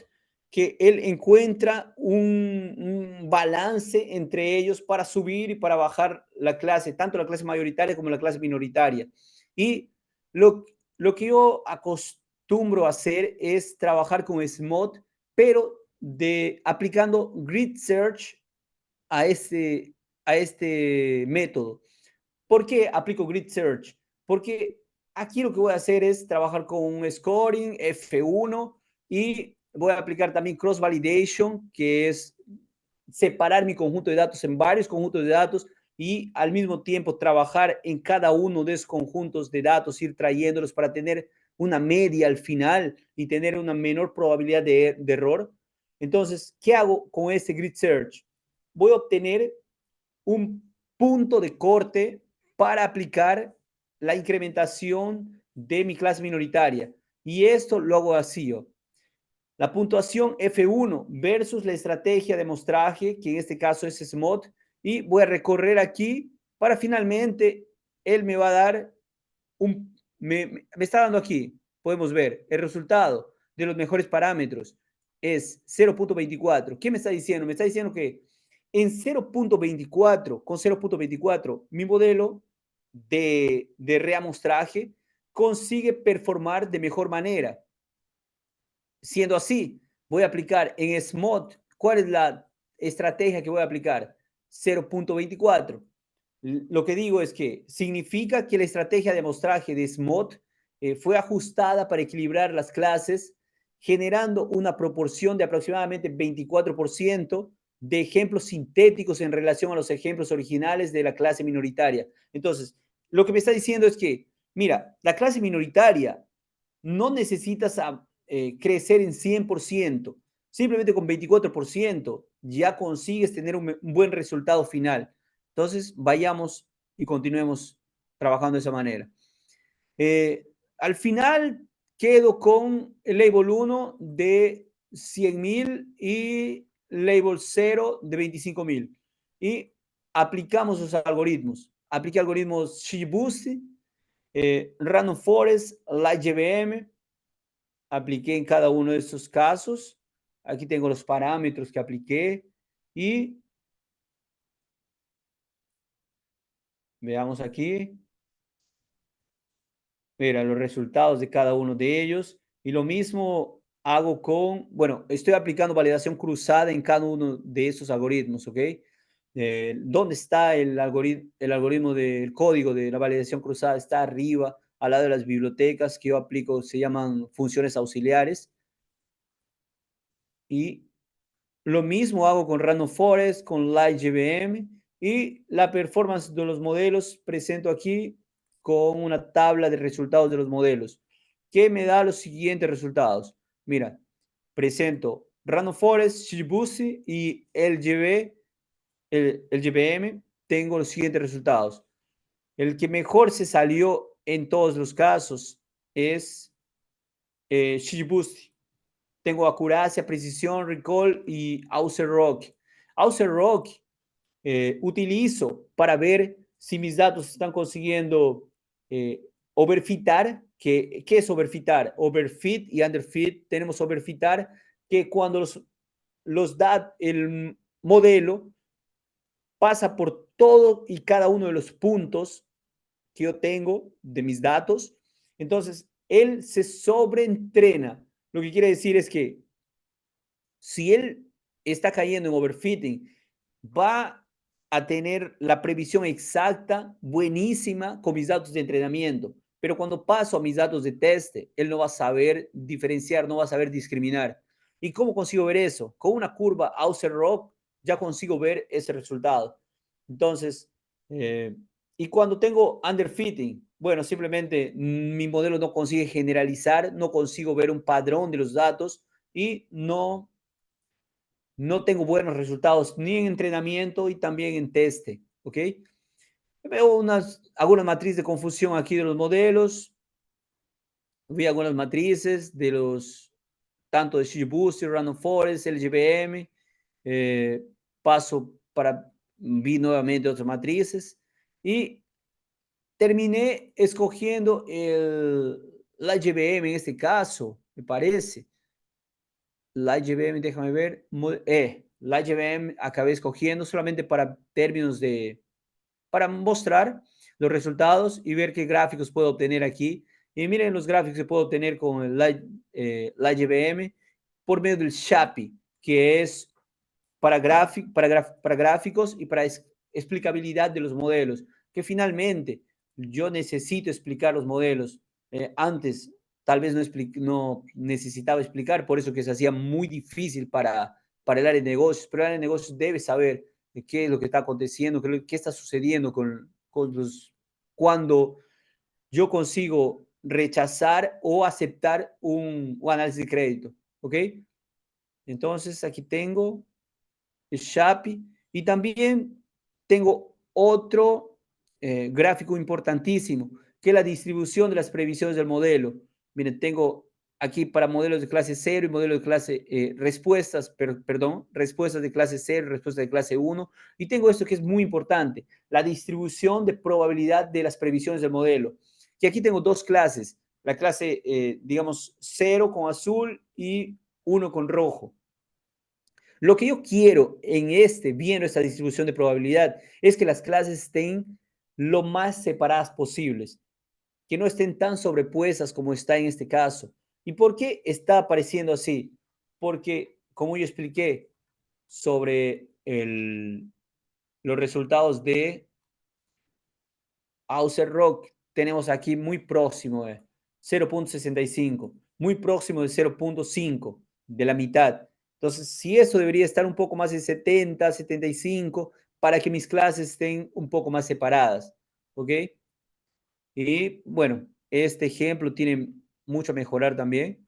que él encuentra un balance entre ellos para subir y para bajar la clase, tanto la clase mayoritaria como la clase minoritaria. Y lo que yo acostumbro a hacer es trabajar con SMOD, pero aplicando Grid Search a este método. ¿Por qué aplico Grid Search? Porque aquí lo que voy a hacer es trabajar con un scoring F1 y voy a aplicar también Cross Validation, que es separar mi conjunto de datos en varios conjuntos de datos y al mismo tiempo trabajar en cada uno de esos conjuntos de datos, ir trayéndolos para tener una media al final y tener una menor probabilidad de error. Entonces, ¿qué hago con este Grid Search? Voy a obtener un punto de corte para aplicar la incrementación de mi clase minoritaria. Y esto lo hago así. La puntuación F1 versus la estrategia de mostraje, que en este caso es SMOD, y voy a recorrer aquí para finalmente él me va a dar me está dando aquí, podemos ver, el resultado de los mejores parámetros es 0.24. ¿Qué me está diciendo? Me está diciendo que en 0.24, con 0.24, mi modelo de reamostraje consigue performar de mejor manera. Siendo así, voy a aplicar en SMOD, ¿cuál es la estrategia que voy a aplicar? 0.24. Lo que digo es que significa que la estrategia de amostraje de SMOD fue ajustada para equilibrar las clases, generando una proporción de aproximadamente 24% de ejemplos sintéticos en relación a los ejemplos originales de la clase minoritaria. Entonces, lo que me está diciendo es que, mira, la clase minoritaria no necesitas crecer en 100%, simplemente con 24% ya consigues tener un buen resultado final. Entonces, vayamos y continuemos trabajando de esa manera. Al final, quedo con el label 1 de 100,000 y label 0 de 25,000. Y aplicamos los algoritmos. Apliqué algoritmos ShiBoost, Random Forest, LightGBM. Apliqué en cada uno de estos casos. Aquí tengo los parámetros que apliqué y veamos aquí. Mira, los resultados de cada uno de ellos. Y lo mismo hago bueno, estoy aplicando validación cruzada en cada uno de estos algoritmos, ¿ok? ¿Dónde está el algoritmo del código de la validación cruzada? Está arriba, al lado de las bibliotecas que yo aplico, se llaman funciones auxiliares. Y lo mismo hago con Random Forest, con LightGBM y la performance de los modelos presento aquí con una tabla de resultados de los modelos que me da los siguientes resultados. Mira, presento Random Forest, Shibusi y el GBM. Tengo los siguientes resultados. El que mejor se salió en todos los casos es Shibusi. Tengo acuracia, precisión, recall y Auser Rock. Auser Rock utilizo para ver si mis datos están consiguiendo overfitar. ¿Qué es overfitar? Overfit y underfit. Tenemos overfitar, que cuando el modelo pasa por todo y cada uno de los puntos que yo tengo de mis datos, entonces él se sobreentrena. Lo que quiere decir es que si él está cayendo en overfitting, va a tener la previsión exacta, buenísima, con mis datos de entrenamiento. Pero cuando paso a mis datos de teste, él no va a saber diferenciar, no va a saber discriminar. ¿Y cómo consigo ver eso? Con una curva Auser Rock ya consigo ver ese resultado. Entonces, eh, y cuando tengo underfitting, bueno, simplemente mi modelo no consigue generalizar, no consigo ver un padrón de los datos y no tengo buenos resultados ni en entrenamiento y también en teste, ¿ok? Veo algunas matrices de confusión aquí de los modelos, vi algunas matrices de tanto de XGBoost, Random Forest, LGBM, paso vi nuevamente otras matrices y terminé escogiendo la GBM en este caso, me parece. La IGBM, déjame ver. La IGBM acabé escogiendo solamente para términos para mostrar los resultados y ver qué gráficos puedo obtener aquí. Y miren los gráficos que puedo obtener con la IGBM por medio del SHAPI, que es para gráficos y para explicabilidad de los modelos, que finalmente yo necesito explicar los modelos. Antes tal vez no necesitaba explicar, por eso que se hacía muy difícil para el área de negocios, pero el área de negocios debe saber de qué es lo que está aconteciendo, qué está sucediendo cuando yo consigo rechazar o aceptar un análisis de crédito, ¿ok? Entonces aquí tengo Shapi. Y también tengo otro gráfico importantísimo, que es la distribución de las previsiones del modelo. Miren, tengo aquí para modelos de clase 0 y modelos de clase, respuestas de clase 0, respuestas de clase 1. Y tengo esto que es muy importante, la distribución de probabilidad de las previsiones del modelo. Que aquí tengo dos clases, la clase, digamos, 0 con azul y 1 con rojo. Lo que yo quiero viendo esta distribución de probabilidad, es que las clases estén lo más separadas posibles, que no estén tan sobrepuestas como está en este caso. ¿Y por qué está apareciendo así? Porque, como yo expliqué sobre los resultados de Auser Rock, tenemos aquí muy próximo de 0.65, muy próximo de 0.5, de la mitad. Entonces, si eso debería estar un poco más de 70, 75, para que mis clases estén un poco más separadas, ¿ok? Y bueno, este ejemplo tiene mucho a mejorar también.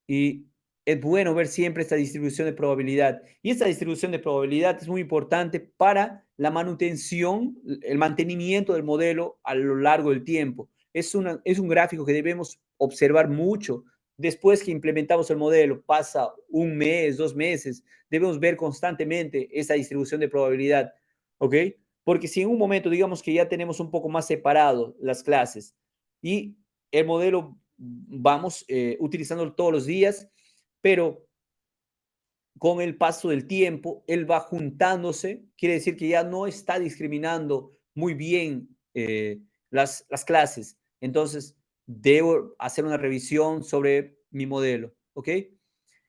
Y es bueno ver siempre esta distribución de probabilidad. Y esta distribución de probabilidad es muy importante para la manutención, el mantenimiento del modelo a lo largo del tiempo. Es un gráfico que debemos observar mucho. Después que implementamos el modelo, pasa un mes, 2 meses, debemos ver constantemente esa distribución de probabilidad, ¿ok? Porque si en un momento, digamos que ya tenemos un poco más separado las clases y el modelo vamos utilizándolo todos los días, pero con el paso del tiempo, él va juntándose, quiere decir que ya no está discriminando muy bien las clases. Entonces, debo hacer una revisión sobre mi modelo, ¿ok?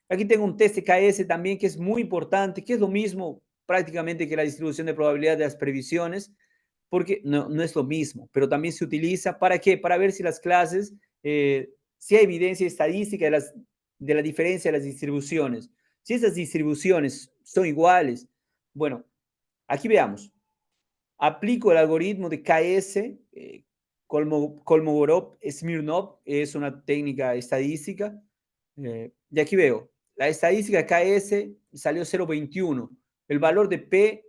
Aquí tengo un test de KS también que es muy importante, que es lo mismo prácticamente que la distribución de probabilidad de las previsiones, porque no es lo mismo, pero también se utiliza ¿para qué? Para ver si las clases, si hay evidencia estadística de la diferencia de las distribuciones. Si esas distribuciones son iguales, bueno, aquí veamos. Aplico el algoritmo de KS, Kolmogorov-Smirnov, es una técnica estadística. Y aquí veo, la estadística KS salió 0,21. El valor de P,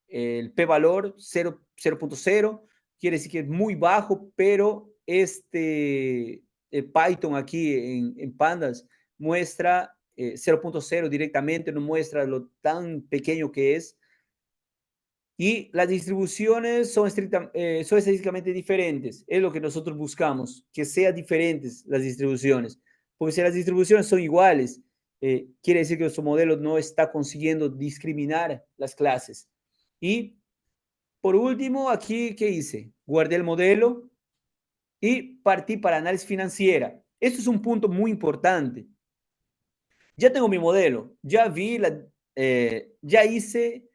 el P-valor 0.0, quiere decir que es muy bajo, pero Python aquí en Pandas muestra 0.0 directamente, no muestra lo tan pequeño que es. Y las distribuciones son estadísticamente diferentes. Es lo que nosotros buscamos, que sean diferentes las distribuciones. Porque si las distribuciones son iguales, quiere decir que nuestro modelo no está consiguiendo discriminar las clases. Y por último, aquí, ¿qué hice? Guardé el modelo y partí para análisis financiera. Esto es un punto muy importante. Ya tengo mi modelo, ya hice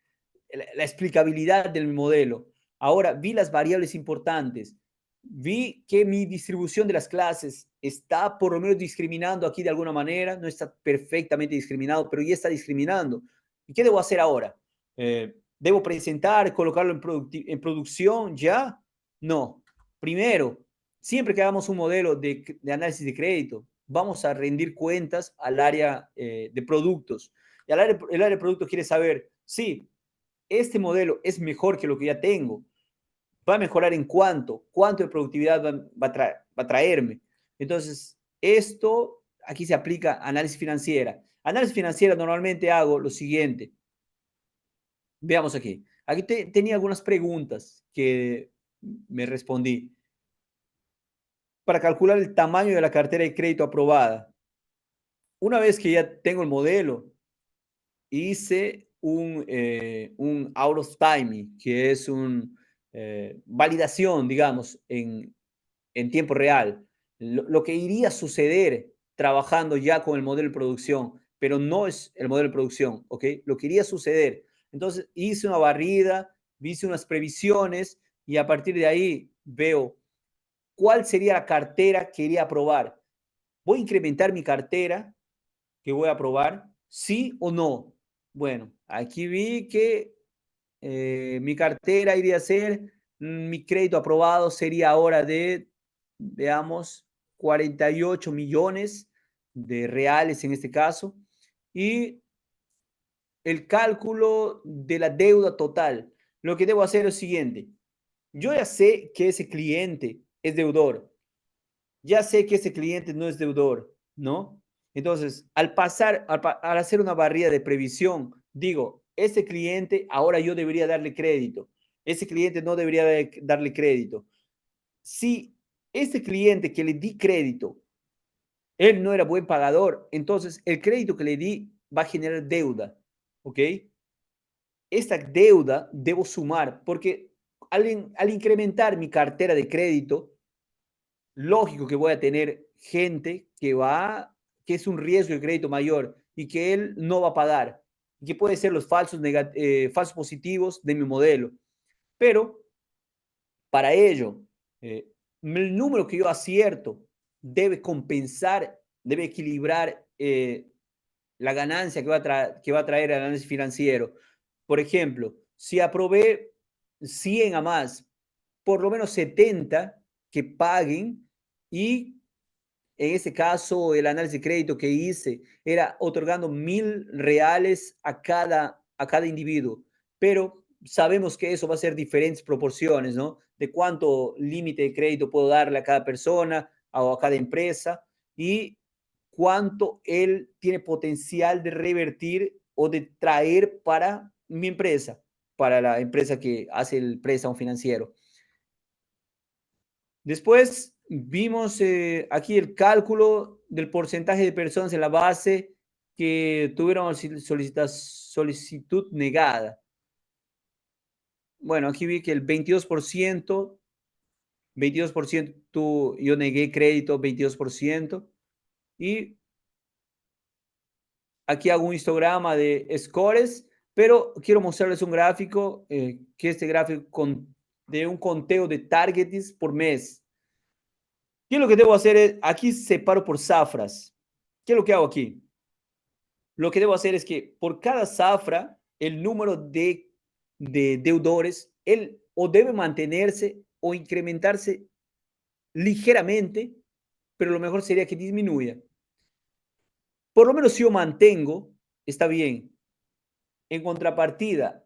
la explicabilidad del modelo. Ahora vi las variables importantes. Vi que mi distribución de las clases está por lo menos discriminando aquí de alguna manera. No está perfectamente discriminado, pero ya está discriminando. ¿Y qué debo hacer ahora? ¿Debo presentar, colocarlo en producción ya? No. Primero, siempre que hagamos un modelo de análisis de crédito, vamos a rendir cuentas al área de productos. Y el área de productos quiere saber, sí, este modelo es mejor que lo que ya tengo. Va a mejorar en cuánto de productividad va a traerme. Entonces, esto aquí se aplica a análisis financiera. Análisis financiera normalmente hago lo siguiente. Veamos aquí. Aquí tenía algunas preguntas que me respondí. Para calcular el tamaño de la cartera de crédito aprobada. Una vez que ya tengo el modelo, hice un out of timing, que es una validación, digamos, en tiempo real. Lo que iría a suceder trabajando ya con el modelo de producción, pero no es el modelo de producción, ¿ok? Lo que iría a suceder. Entonces, hice una barrida, hice unas previsiones y a partir de ahí veo cuál sería la cartera que iría a aprobar. ¿Voy a incrementar mi cartera que voy a aprobar? ¿Sí o no? Bueno, aquí vi que mi cartera iría a ser, mi crédito aprobado sería ahora de, veamos, 48 millones de reales en este caso. Y el cálculo de la deuda total. Lo que debo hacer es lo siguiente. Yo ya sé que ese cliente es deudor. Ya sé que ese cliente no es deudor, ¿no? Entonces, al hacer una barrera de previsión, digo, ese cliente ahora yo debería darle crédito, ese cliente no debería darle crédito. Si ese cliente que le di crédito, él no era buen pagador, entonces el crédito que le di va a generar deuda, ¿ok? Esta deuda debo sumar porque al incrementar mi cartera de crédito, lógico que voy a tener gente que es un riesgo de crédito mayor y que él no va a pagar, y que puede ser los falsos positivos de mi modelo. Pero para ello, el número que yo acierto debe compensar, debe equilibrar la ganancia que va a traer el análisis financiero. Por ejemplo, si aprobé 100 a más, por lo menos 70 que paguen y en ese caso el análisis de crédito que hice era otorgando 1.000 reales a cada individuo, pero sabemos que eso va a ser diferentes proporciones, ¿no? De cuánto límite de crédito puedo darle a cada persona o a cada empresa y cuánto él tiene potencial de revertir o de traer para mi empresa, para la empresa que hace el préstamo financiero. Después vimos aquí el cálculo del porcentaje de personas en la base que tuvieron solicitud negada. Bueno, aquí vi que el 22% yo negué crédito, 22%. Y aquí hago un histograma de scores, pero quiero mostrarles un gráfico, que este gráfico de un conteo de targets por mes. ¿Qué es lo que debo hacer? Aquí separo por zafras. ¿Qué es lo que hago aquí? lo que debo hacer es que por cada zafra, el número de deudores, él o debe mantenerse o incrementarse ligeramente, pero lo mejor sería que disminuya. Por lo menos si yo mantengo, está bien. En contrapartida,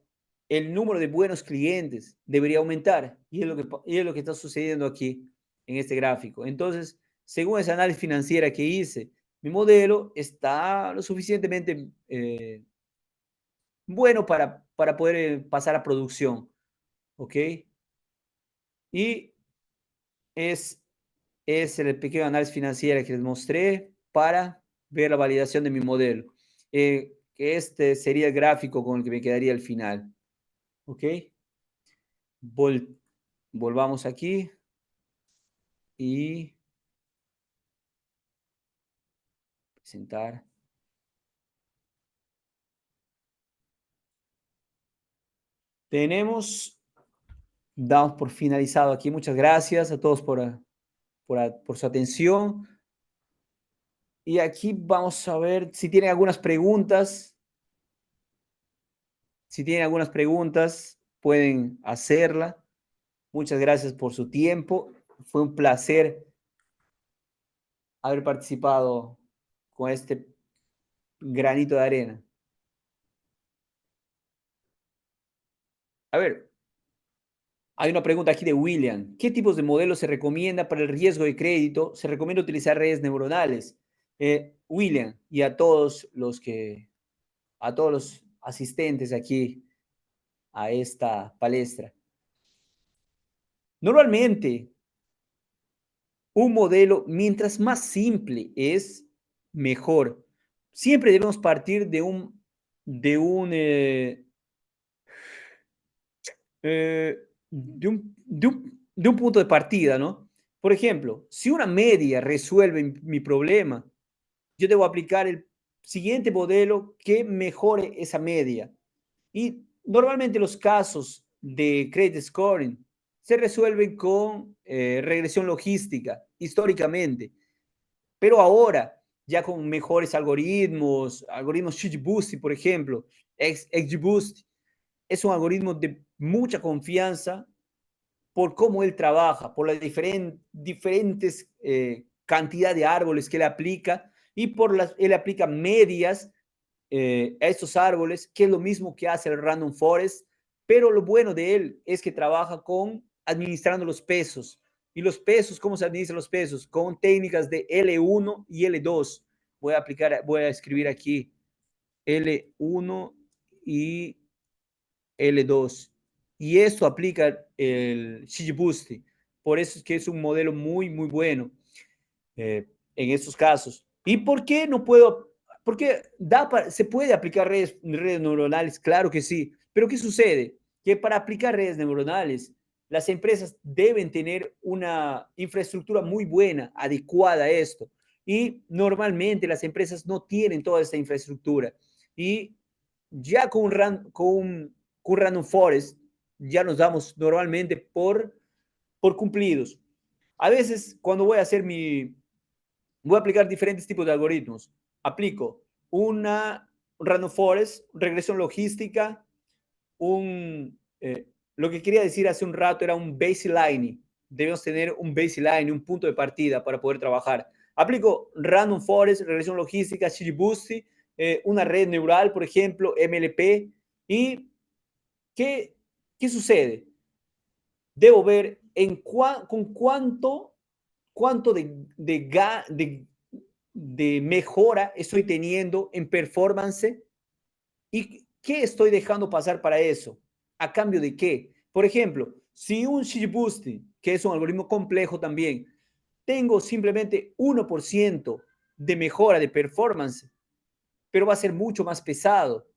el número de buenos clientes debería aumentar y es lo que está sucediendo aquí en este gráfico. Entonces, según ese análisis financiera que hice, mi modelo está lo suficientemente bueno para poder pasar a producción, ¿ok? Y es, es el pequeño análisis financiero que les mostré para ver la validación de mi modelo. Que este sería el gráfico con el que me quedaría al final, ¿ok? Vol volvamos aquí y presentar. Tenemos, damos por finalizado aquí. Muchas gracias a todos por su atención. Y aquí vamos a ver si tienen algunas preguntas. Si tienen algunas preguntas, pueden hacerla. Muchas gracias por su tiempo. Fue un placer haber participado con este granito de arena. A ver, hay una pregunta aquí de William. ¿Qué tipos de modelos se recomienda para el riesgo de crédito? ¿Se recomienda utilizar redes neuronales? William, y a todos los asistentes aquí a esta palestra. Normalmente, un modelo, mientras más simple es, mejor. Siempre debemos partir de un, eh, de un punto de partida, ¿no? Por ejemplo, si una media resuelve mi problema, yo debo aplicar el siguiente modelo que mejore esa media. Y normalmente los casos de credit scoring se resuelven con regresión logística, históricamente. Pero ahora, ya con mejores algoritmos XGBoost, por ejemplo, XGBoost, es un algoritmo de mucha confianza por cómo él trabaja, por las diferentes cantidad de árboles que él aplica y él aplica medias a estos árboles, que es lo mismo que hace el Random Forest, pero lo bueno de él es que trabaja con administrando los pesos. Y los pesos, ¿cómo se administran los pesos? Con técnicas de L1 y L2. Voy a escribir aquí L1 y L2. Y eso aplica el XGBoost. Por eso es que es un modelo muy, muy bueno en estos casos. ¿Y por qué no puedo? Porque se puede aplicar redes neuronales, claro que sí. Pero ¿qué sucede? Que para aplicar redes neuronales, las empresas deben tener una infraestructura muy buena, adecuada a esto. Y normalmente las empresas no tienen toda esta infraestructura. Y ya con un Random Forest, ya nos damos normalmente por cumplidos. A veces, cuando voy a aplicar diferentes tipos de algoritmos. Aplico una Random Forest, regresión logística, lo que quería decir hace un rato era un baseline. Debemos tener un baseline, un punto de partida para poder trabajar. Aplico Random Forest, regresión logística, XGBoost, una red neural, por ejemplo, MLP. ¿Y qué, qué sucede? Debo ver con cuánto de mejora estoy teniendo en performance y qué estoy dejando pasar para eso. ¿A cambio de qué? Por ejemplo, si un XGBoost, que es un algoritmo complejo también, tengo simplemente 1% de mejora de performance, pero va a ser mucho más pesado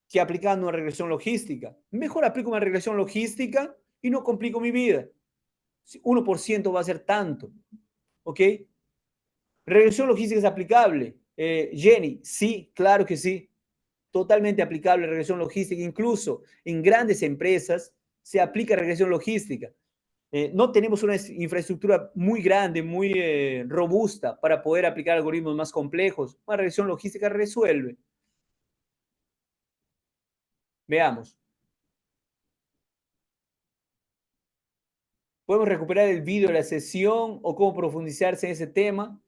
que aplicando una regresión logística. Mejor aplico una regresión logística y no complico mi vida. 1% va a ser tanto, ¿ok? Regresión logística es aplicable. Jenny, sí, claro que sí. Totalmente aplicable regresión logística. Incluso en grandes empresas se aplica regresión logística. No tenemos una infraestructura muy grande, muy robusta para poder aplicar algoritmos más complejos. Una regresión logística resuelve. Veamos. Podemos recuperar el vídeo de la sesión o cómo profundizarse en ese tema.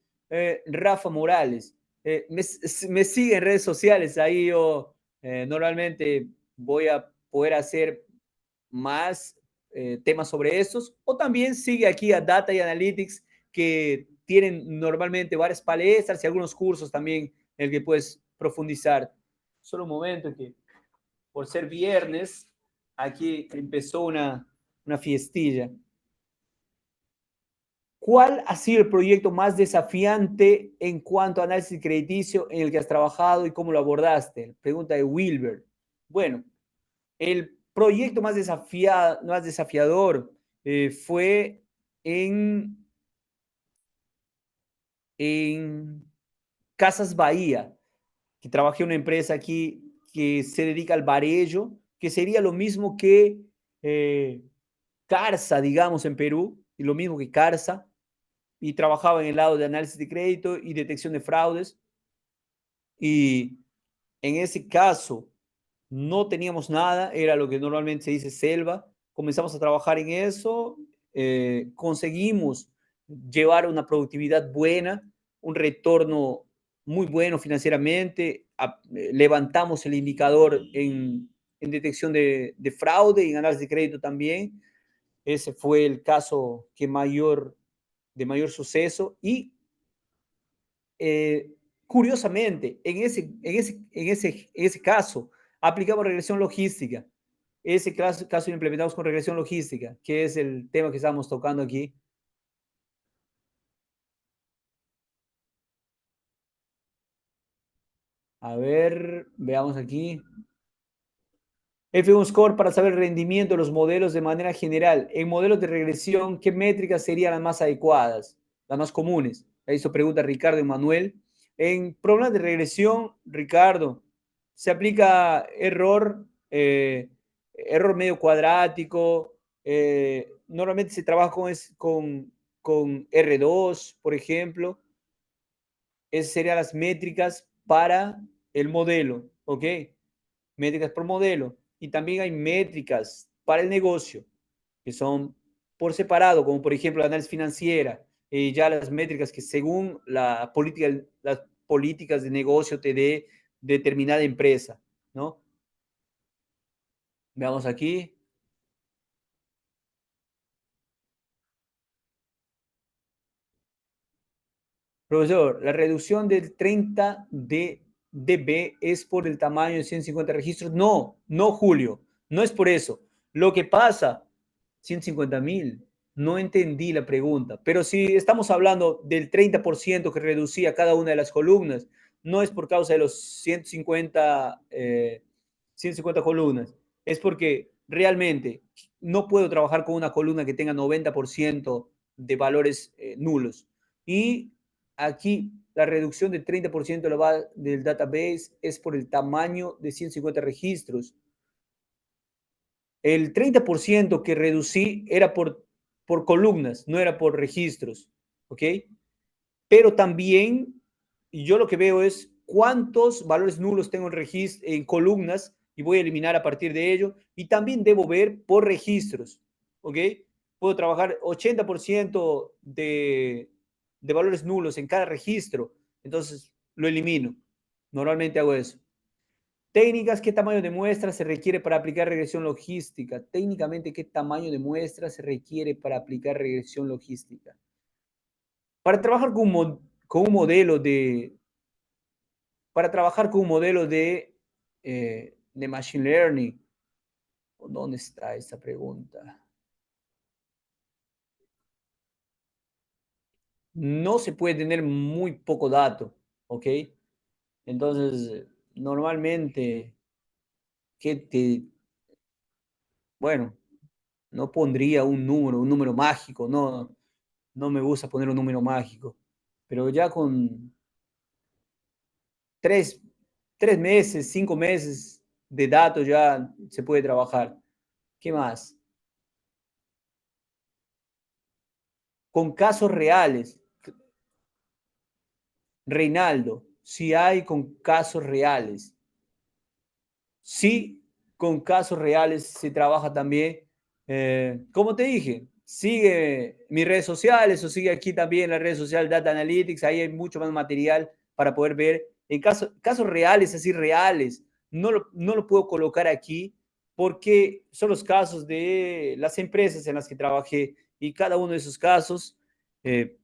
Rafa Morales. Me sigue en redes sociales. Ahí yo normalmente voy a poder hacer más temas sobre estos. O también sigue aquí a Data y Analytics, que tienen normalmente varias palestras y algunos cursos también en el que puedes profundizar. Solo un momento que por ser viernes, aquí empezó una fiestilla. ¿Cuál ha sido el proyecto más desafiante en cuanto a análisis crediticio en el que has trabajado y cómo lo abordaste? Pregunta de Wilber. Bueno, el proyecto más desafiador fue en Casas Bahía, que trabajé en una empresa aquí que se dedica al varejo, que sería lo mismo que Carsa, digamos, en Perú, y lo mismo que Carsa, y trabajaba en el lado de análisis de crédito y detección de fraudes. Y en ese caso no teníamos nada, era lo que normalmente se dice selva. Comenzamos a trabajar en eso, conseguimos llevar una productividad buena, un retorno muy bueno financieramente, levantamos el indicador en detección de fraude y en análisis de crédito también. Ese fue el caso de mayor suceso y eh, curiosamente, en ese caso, aplicamos regresión logística. Ese caso lo implementamos con regresión logística, que es el tema que estamos tocando aquí. A ver, veamos aquí. F1 Score para saber el rendimiento de los modelos de manera general. En modelos de regresión, ¿qué métricas serían las más adecuadas, las más comunes? Eso pregunta Ricardo Emanuel. En problemas de regresión, Ricardo, se aplica error medio cuadrático. Normalmente se trabaja con R2, por ejemplo. Esas serían las métricas para el modelo, ¿ok? Métricas por modelo. Y también hay métricas para el negocio, que son por separado, como por ejemplo la análisis financiera, ya las métricas que según las políticas de negocio te dé determinada empresa, ¿no? Veamos aquí. Profesor, la reducción del 30 de dB es por el tamaño de 150 registros. No, no, Julio, no es por eso. Lo que pasa, 150.000, no entendí la pregunta, pero si estamos hablando del 30% que reducía cada una de las columnas, no es por causa de los 150 columnas, es porque realmente no puedo trabajar con una columna que tenga 90% de valores nulos. Y aquí la reducción del 30% del database es por el tamaño de 150 registros. El 30% que reducí era por columnas, no era por registros, ¿ok? Pero también yo lo que veo es cuántos valores nulos tengo en columnas y voy a eliminar a partir de ello. Y también debo ver por registros, ¿ok? Puedo trabajar 80% de valores nulos en cada registro, entonces lo elimino. Normalmente hago eso. Técnicas, ¿qué tamaño de muestra se requiere para aplicar regresión logística? Técnicamente, ¿qué tamaño de muestra se requiere para aplicar regresión logística? Para trabajar con un modelo para trabajar con un modelo de Machine Learning, ¿dónde está esta pregunta? No se puede tener muy poco dato, ¿ok? Entonces, normalmente, ¿qué te, bueno, no pondría un número mágico, no, no me gusta poner un número mágico, pero ya con tres, 3 meses, 5 meses de datos ya se puede trabajar. ¿Qué más? Con casos reales. Reinaldo, si hay con casos reales. Sí, con casos reales se trabaja también. Como te dije, sigue mis redes sociales o sigue aquí también la red social Data Analytics, ahí hay mucho más material para poder ver en casos reales, así reales. No lo puedo colocar aquí porque son los casos de las empresas en las que trabajé y cada uno de esos casos,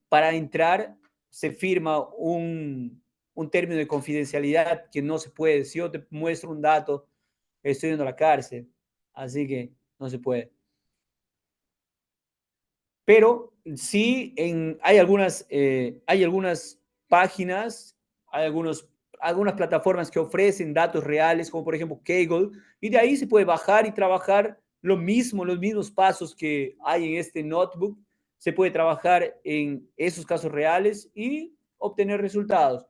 para entrar, se firma un término de confidencialidad que no se puede. Si yo te muestro un dato, estoy yendo a la cárcel, así que no se puede. Pero sí, hay algunas páginas, hay algunas plataformas que ofrecen datos reales, como por ejemplo Kaggle, y de ahí se puede bajar y trabajar lo mismo, los mismos pasos que hay en este notebook. Se puede trabajar en esos casos reales y obtener resultados.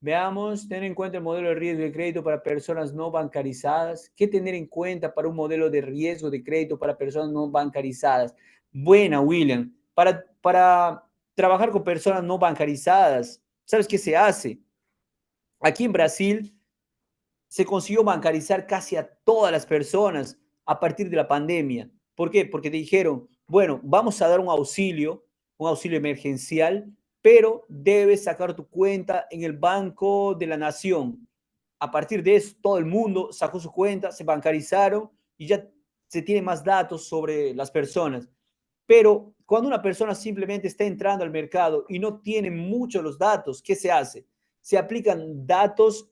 Veamos, tener en cuenta el modelo de riesgo de crédito para personas no bancarizadas. ¿Qué tener en cuenta para un modelo de riesgo de crédito para personas no bancarizadas? Buena, William. Para trabajar con personas no bancarizadas, ¿sabes qué se hace? Aquí en Brasil se consiguió bancarizar casi a todas las personas a partir de la pandemia. ¿Por qué? Porque te dijeron, bueno, vamos a dar un auxilio emergencial, pero debes sacar tu cuenta en el Banco de la Nación. A partir de eso, todo el mundo sacó su cuenta, se bancarizaron y ya se tiene más datos sobre las personas. Pero cuando una persona simplemente está entrando al mercado y no tiene muchos los datos, ¿qué se hace? Se aplican datos.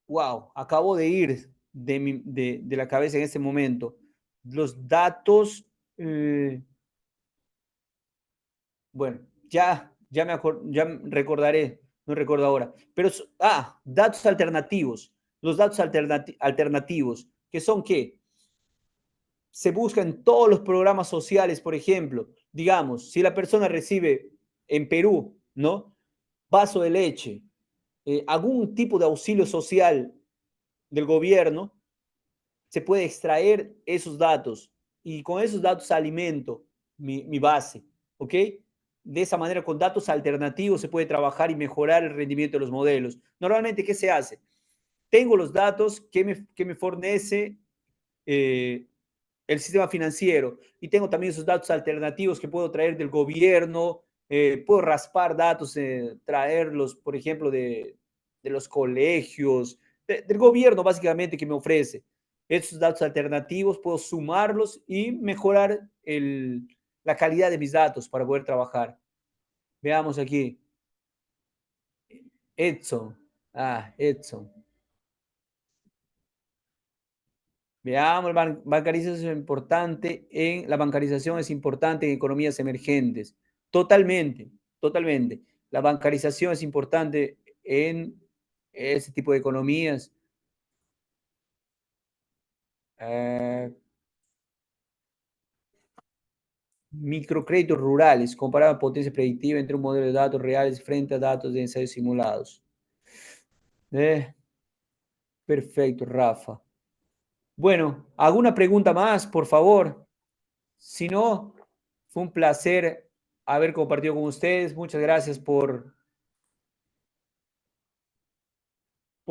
Wow, acabo de ir de la cabeza en este momento. Los datos, eh, bueno, ya recordaré, no recuerdo ahora, pero, datos alternativos. Los datos alternativos, que son qué? Se buscan en todos los programas sociales, por ejemplo, digamos, si la persona recibe en Perú, ¿no? Vaso de leche, algún tipo de auxilio social del gobierno, se puede extraer esos datos y con esos datos alimento mi base, ¿ok? De esa manera, con datos alternativos se puede trabajar y mejorar el rendimiento de los modelos. Normalmente, ¿qué se hace? Tengo los datos que me fornece eh, el sistema financiero y tengo también esos datos alternativos que puedo traer del gobierno, puedo raspar datos, traerlos, por ejemplo, de los colegios, del gobierno básicamente que me ofrece. Esos datos alternativos puedo sumarlos y mejorar la calidad de mis datos para poder trabajar. Veamos aquí. Edson. Edson. Veamos, la bancarización es importante en economías emergentes. Totalmente, totalmente. La bancarización es importante en ese tipo de economías. Eh, Microcréditos rurales, comparada potencia predictiva entre un modelo de datos reales frente a datos de ensayos simulados. Eh, Perfecto, Rafa. Bueno, ¿alguna pregunta más, por favor? Si no, fue un placer haber compartido con ustedes. Muchas gracias por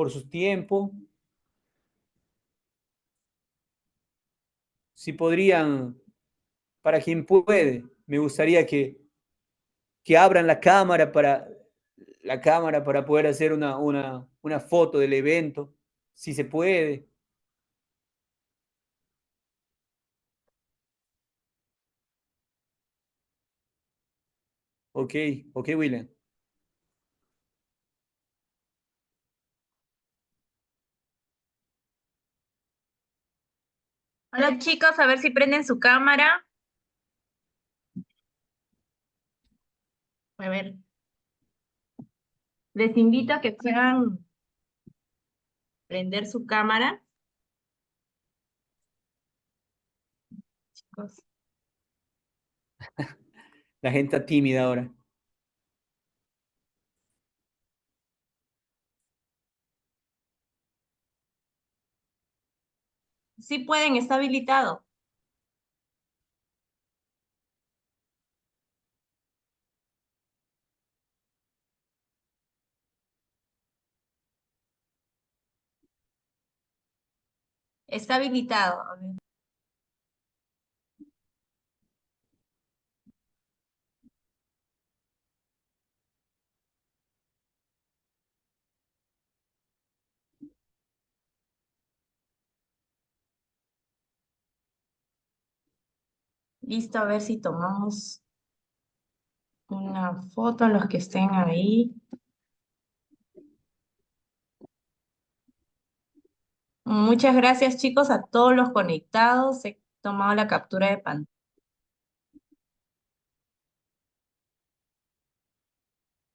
su tiempo. Si podrían, para quien puede, me gustaría que abran la cámara para poder hacer una foto del evento, si se puede. Ok, ok, William. Hola chicos, a ver si prenden su cámara. A ver, les invito a que puedan prender su cámara, chicos. La gente está tímida ahora. Sí pueden, está habilitado. Está habilitado. A ver. Listo, a ver si tomamos una foto a los que estén ahí. Muchas gracias, chicos, a todos los conectados. He tomado la captura de pantalla.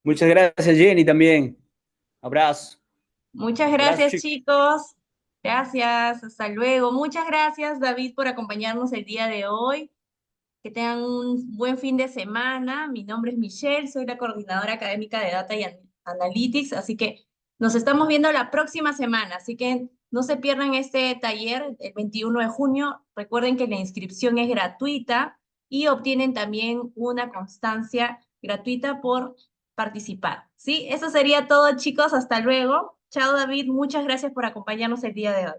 Muchas gracias, Jenny, también. Abrazo. Muchas Abrazo, gracias, chicos. chicos. Gracias, hasta luego. Muchas gracias, David, por acompañarnos el día de hoy. Que tengan un buen fin de semana. Mi nombre es Michelle, soy la coordinadora académica de Data y Analytics, así que nos estamos viendo la próxima semana. Así que no se pierdan este taller el 21 de junio. Recuerden que la inscripción es gratuita y obtienen también una constancia gratuita por participar. ¿Sí? Eso sería todo, chicos. Hasta luego. Chao, David. Muchas gracias por acompañarnos el día de hoy.